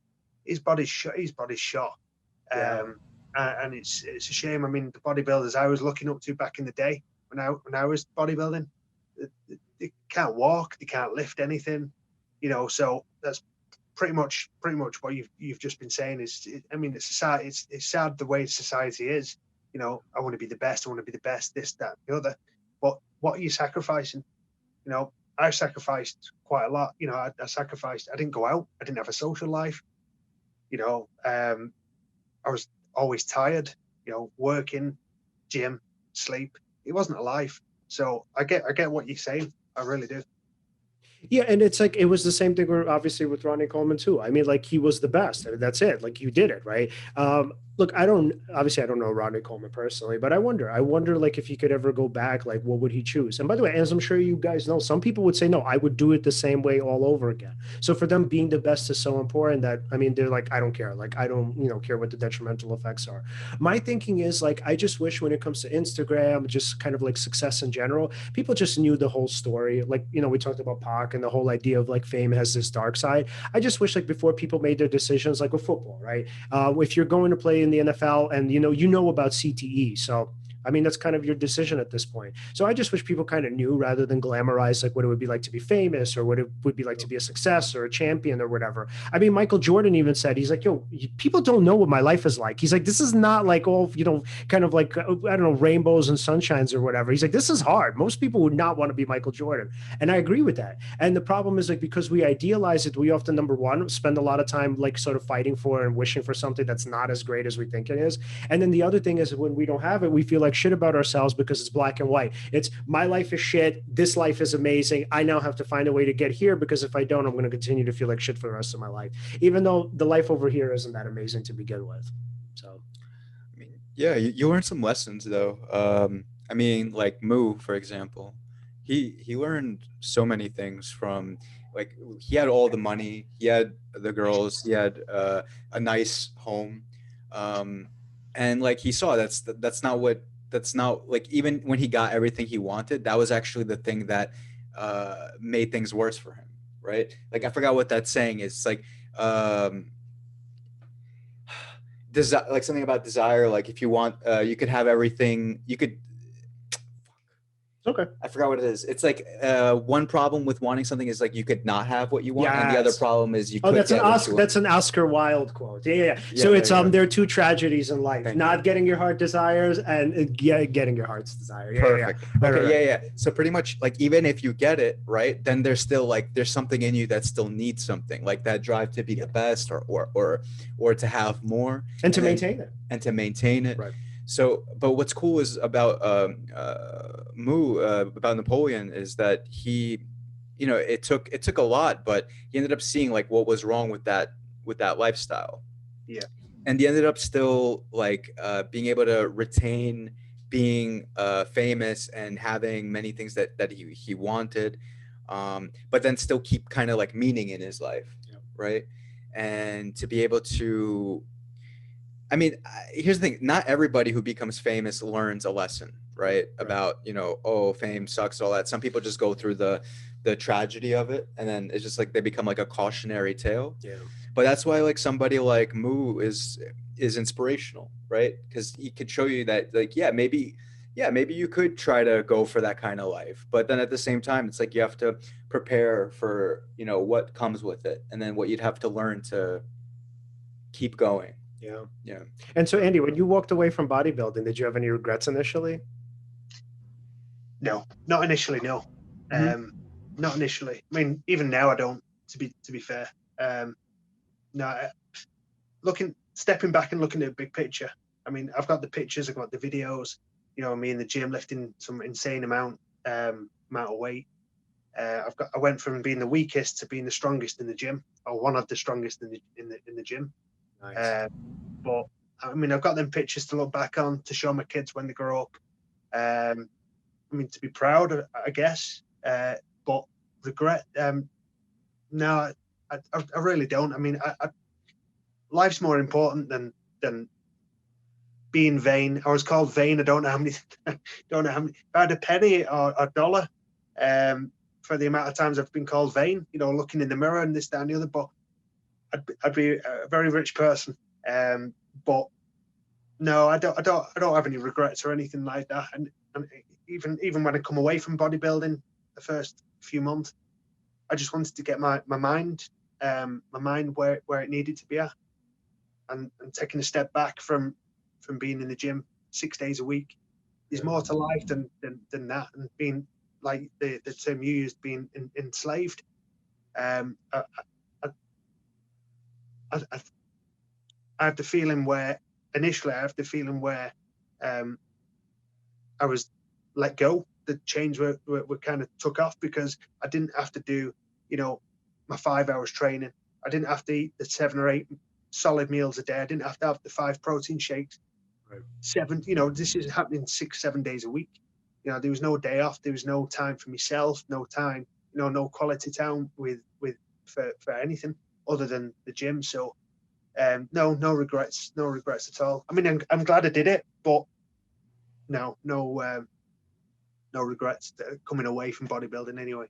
his body's shot. Yeah. And it's a shame. I mean, the bodybuilders I was looking up to back in the day when I was bodybuilding, they can't walk, they can't lift anything, So that's pretty much what you've just been saying. It's society. It's sad the way society is. I want to be the best. I want to be the best. This, that, the other. But what are you sacrificing? I sacrificed quite a lot. I sacrificed. I didn't go out. I didn't have a social life. I was always tired. Working, gym, sleep. It wasn't a life. So I get what you're saying. I really do. Yeah, and it's like it was the same thing obviously with Ronnie Coleman too. I mean, like he was the best. I mean, that's it. Like you did it, right? Look, I don't know Ronnie Coleman personally, but I wonder like if he could ever go back, like what would he choose? And by the way, as I'm sure you guys know, some people would say no, I would do it the same way all over again. So for them, being the best is so important that I mean, they're like, I don't care. Like I don't, care what the detrimental effects are. My thinking is like I just wish when it comes to Instagram, just kind of like success in general, people just knew the whole story. Like, we talked about Pac and the whole idea of like fame has this dark side. I just wish like before people made their decisions, like with football, right? If you're going to play in the NFL and you know about CTE, so I mean that's kind of your decision at this point. So I just wish people kind of knew rather than glamorize like what it would be like to be famous or what it would be like to be a success or a champion or whatever. I mean, Michael Jordan even said, he's like, yo, people don't know what my life is like. He's like, this is not like all, kind of like, I don't know, rainbows and sunshines or whatever. He's like, this is hard. Most people would not want to be Michael Jordan. And I agree with that. And the problem is like, because we idealize it, we often, number one, spend a lot of time like sort of fighting for and wishing for something that's not as great as we think it is. And then the other thing is when we don't have it, we feel like shit about ourselves because it's black and white. It's my life is shit. This life is amazing. I now have to find a way to get here because if I don't, I'm going to continue to feel like shit for the rest of my life, even though the life over here isn't that amazing to begin with. So, I mean, yeah, you learned some lessons though. I mean, like Moo, for example, he learned so many things from like he had all the money, he had the girls, he had a nice home, um, and like he saw that's not like even when he got everything he wanted, that was actually the thing that made things worse for him, right? Like I forgot what that saying is. It's like um like something about desire, like if you want you could have everything, you could, okay. I forgot what it is. It's like one problem with wanting something is like you could not have what you want, and the other Yes. problem is you Oh, could that's an get what you Oscar. want. That's an Oscar Wilde quote. Yeah, yeah, yeah. Yeah, So there it's you go. there are two tragedies in life: Thank you. not getting your heart desires and getting your heart's desire. Yeah, Perfect. yeah, yeah. Right, Okay, right, right. yeah, yeah. So pretty much like even if you get it, right, then there's still like there's something in you that still needs something, like that drive to be Yeah. the best or to have more And to then- maintain it. and to maintain it. Right. So, but what's cool is about about Napoleon is that he, it took a lot, but he ended up seeing like what was wrong with that lifestyle. Yeah. And he ended up still like being able to retain being famous and having many things that he wanted, but then still keep kind of like meaning in his life, Yeah. right? And to be able to, I mean, here's the thing: not everybody who becomes famous learns a lesson, right? About oh, fame sucks, all that. Some people just go through the tragedy of it, and then it's just like they become like a cautionary tale. Yeah. But that's why like somebody like Moo is inspirational, right? Because he could show you that like maybe you could try to go for that kind of life, but then at the same time, it's like you have to prepare for what comes with it, and then what you'd have to learn to keep going. Yeah. Yeah. And so, Andy, when you walked away from bodybuilding, did you have any regrets initially? No, not initially. No, not initially. I mean, even now, I don't. To be fair, no. Stepping back and looking at the big picture. I mean, I've got the pictures, I've got the videos. Me in the gym lifting some insane amount of weight. I went from being the weakest to being the strongest in the gym, or one of the strongest in the gym. Nice. But I mean, I've got them pictures to look back on to show my kids when they grow up. I mean, to be proud, I guess. But regret, no, I really don't. I mean, life's more important than being vain. I was called vain. I don't know how many. Don't know how many. If I had a penny or a dollar, for the amount of times I've been called vain, looking in the mirror and this, that, and the other. But I'd be a very rich person. But no, I don't have any regrets or anything like that. And even when I come away from bodybuilding, the first few months, I just wanted to get my mind where it needed to be at, and taking a step back from being in the gym 6 days a week. There's more to life than that, and being like the term you used, being enslaved. I have the feeling where initially I was let go. The chains were kind of took off because I didn't have to do my 5 hours training. I didn't have to eat the 7 or 8 solid meals a day. I didn't have to have the 5 protein shakes. Right. 7, this is happening 6-7 days a week. There was no day off. There was no time for myself, no time, no quality time for anything other than the gym. So no regrets at all. I mean, I'm glad I did it, but no regrets coming away from bodybuilding anyway.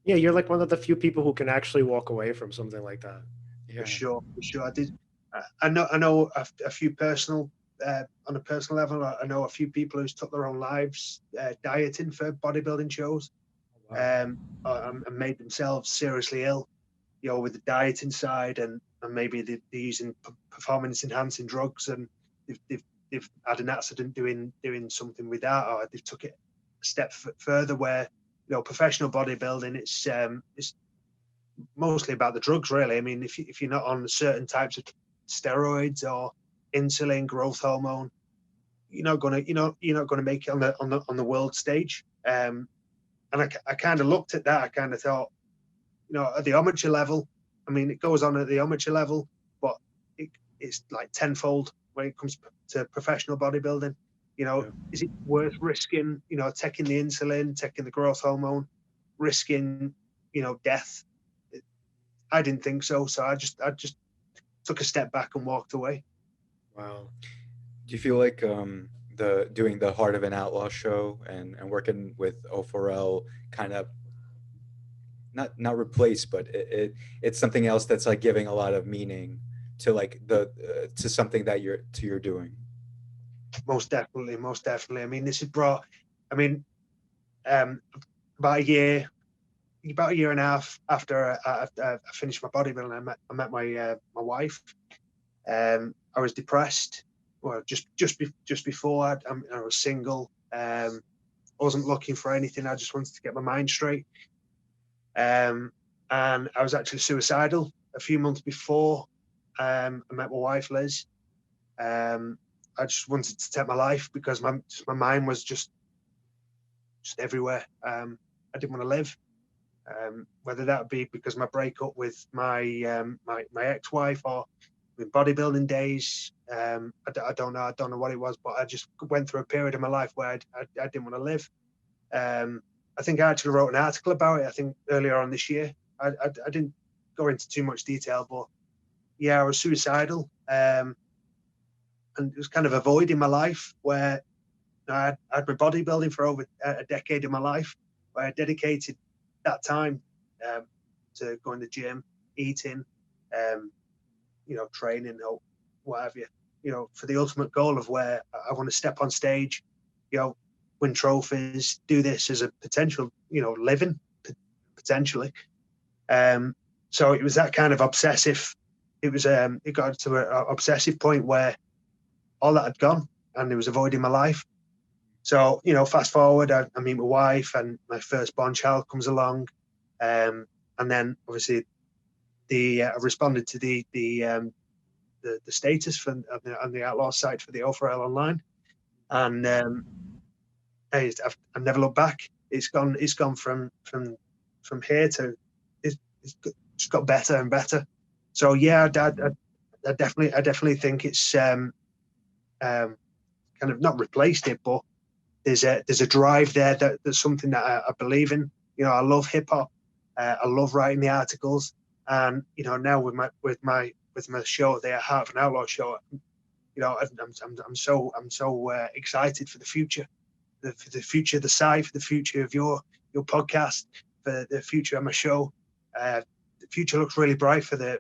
Yeah, you're like one of the few people who can actually walk away from something like that. For sure. I did. I know a few personal, on a personal level. I know a few people who's took their own lives dieting for bodybuilding shows, and made themselves seriously ill, with the dieting side, and maybe they're using performance enhancing drugs, and they've had an accident doing something with that, or they've took it a step further where professional bodybuilding, it's mostly about the drugs, really. I mean, if you're not on certain types of steroids or insulin, growth hormone, you're not gonna make it on the world stage. And I kind of looked at that. I kind of thought, at the amateur level, I mean, it goes on at the amateur level, but it's like tenfold when it comes to professional bodybuilding. Is it worth risking, taking the insulin, taking the growth hormone, risking, death? I didn't think so. So I just took a step back and walked away. Wow. Do you feel like doing the Heart of an Outlaw show and working with O4L kind of not replace, but it's something else that's like giving a lot of meaning to like to something that you're doing? Most definitely. I mean, this has brought. I mean, about a year and a half after I finished my bodybuilding, I met my wife. I was depressed. Well, just before I was single. I wasn't looking for anything. I just wanted to get my mind straight. And I was actually suicidal a few months before I met my wife, Liz. I just wanted to take my life because my mind was just everywhere. I didn't want to live. Whether that be because my breakup with my ex-wife or with bodybuilding days, I don't know. I don't know what it was, but I just went through a period of my life where I didn't want to live. I think I actually wrote an article about it. I think earlier on this year. I didn't go into too much detail, but yeah, I was suicidal, and it was kind of a void in my life where I had been bodybuilding for over a decade of my life, where I dedicated that time to going to the gym, eating, training or what have you, for the ultimate goal of where I want to step on stage, win trophies, do this as a potential, living potentially. So it was that kind of obsessive. It was it got to an obsessive point where all that had gone and it was avoiding my life. So, fast forward, I meet my wife and my firstborn child comes along. And then obviously I responded to the status on the Outlaw site for the O4L online. And I've never looked back. It's gone from here to it's just got better and better. So yeah, I definitely think it's kind of not replaced it, but there's a drive there that's something that I believe in. I love hip hop. I love writing the articles, and now with my show, the Heart of an Outlaw show, I'm so excited for the future, for the future of the site, for the future of your podcast, for the future of my show. The future looks really bright for the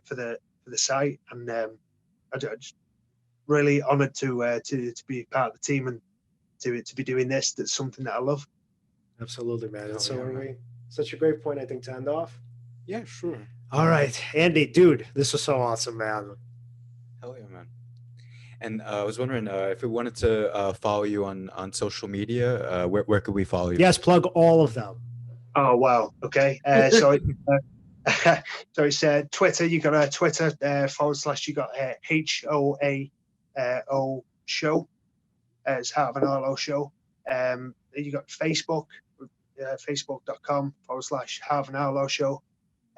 site, and I'm just really honoured to be part of the team and to be doing this. That's something that I love. Absolutely, man. It's Oh, yeah, man. such a great point, I think, to end off. Yeah, sure. All right, Andy, dude, this was so awesome, man. Hell yeah, man. And I was wondering if we wanted to follow you on social media, where could we follow you? Yes, plug all of them. Oh wow. Okay. So it's Twitter. You got a Twitter / you got HOAO show. It's Heart of an Outlaw show. You got Facebook, facebook.com / Heart of an Outlaw show.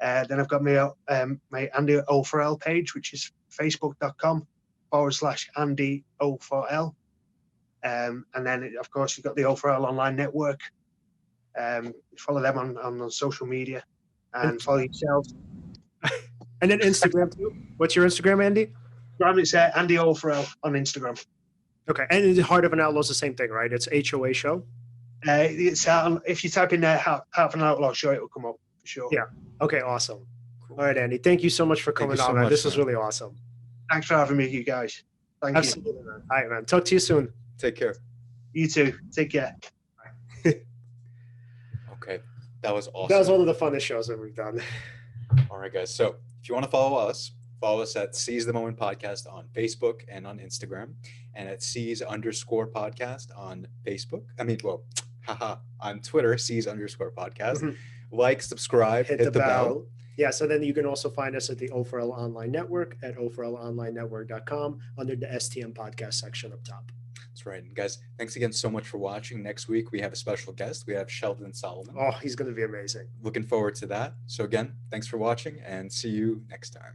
Then I've got my Andy O4L page, which is facebook.com/Andy O4L. And then, of course, you've got the O4L online network. Follow them on social media and follow yourselves. And then Instagram too. What's your Instagram, Andy? It's Andy O4L on Instagram. Okay. And the Heart of an Outlaw is the same thing, right? It's HOA show. It's if you type in there Half an Outlaw show, it will come up for sure. Yeah. Okay. Awesome. All right, Andy. Thank you so much for coming on, man. This was really awesome. Thanks for having me, you guys. Thank Absolutely, you. Man. All right, man. Talk to you soon. Take care. You too. Take care. Okay. That was awesome. That was one of the funnest shows that we've done. All right, guys. So if you want to follow us at Seize the Moment Podcast on Facebook and on Instagram, and at Seize_podcast on Facebook. On Twitter, Seize_podcast. Mm-hmm. Like, subscribe, hit the bell. Yeah, so then you can also find us at the O4L Online Network at O4LOnlineNetwork.com under the STM podcast section up top. That's right. And guys, thanks again so much for watching. Next week, we have a special guest. We have Sheldon Solomon. Oh, he's going to be amazing. Looking forward to that. So again, thanks for watching and see you next time.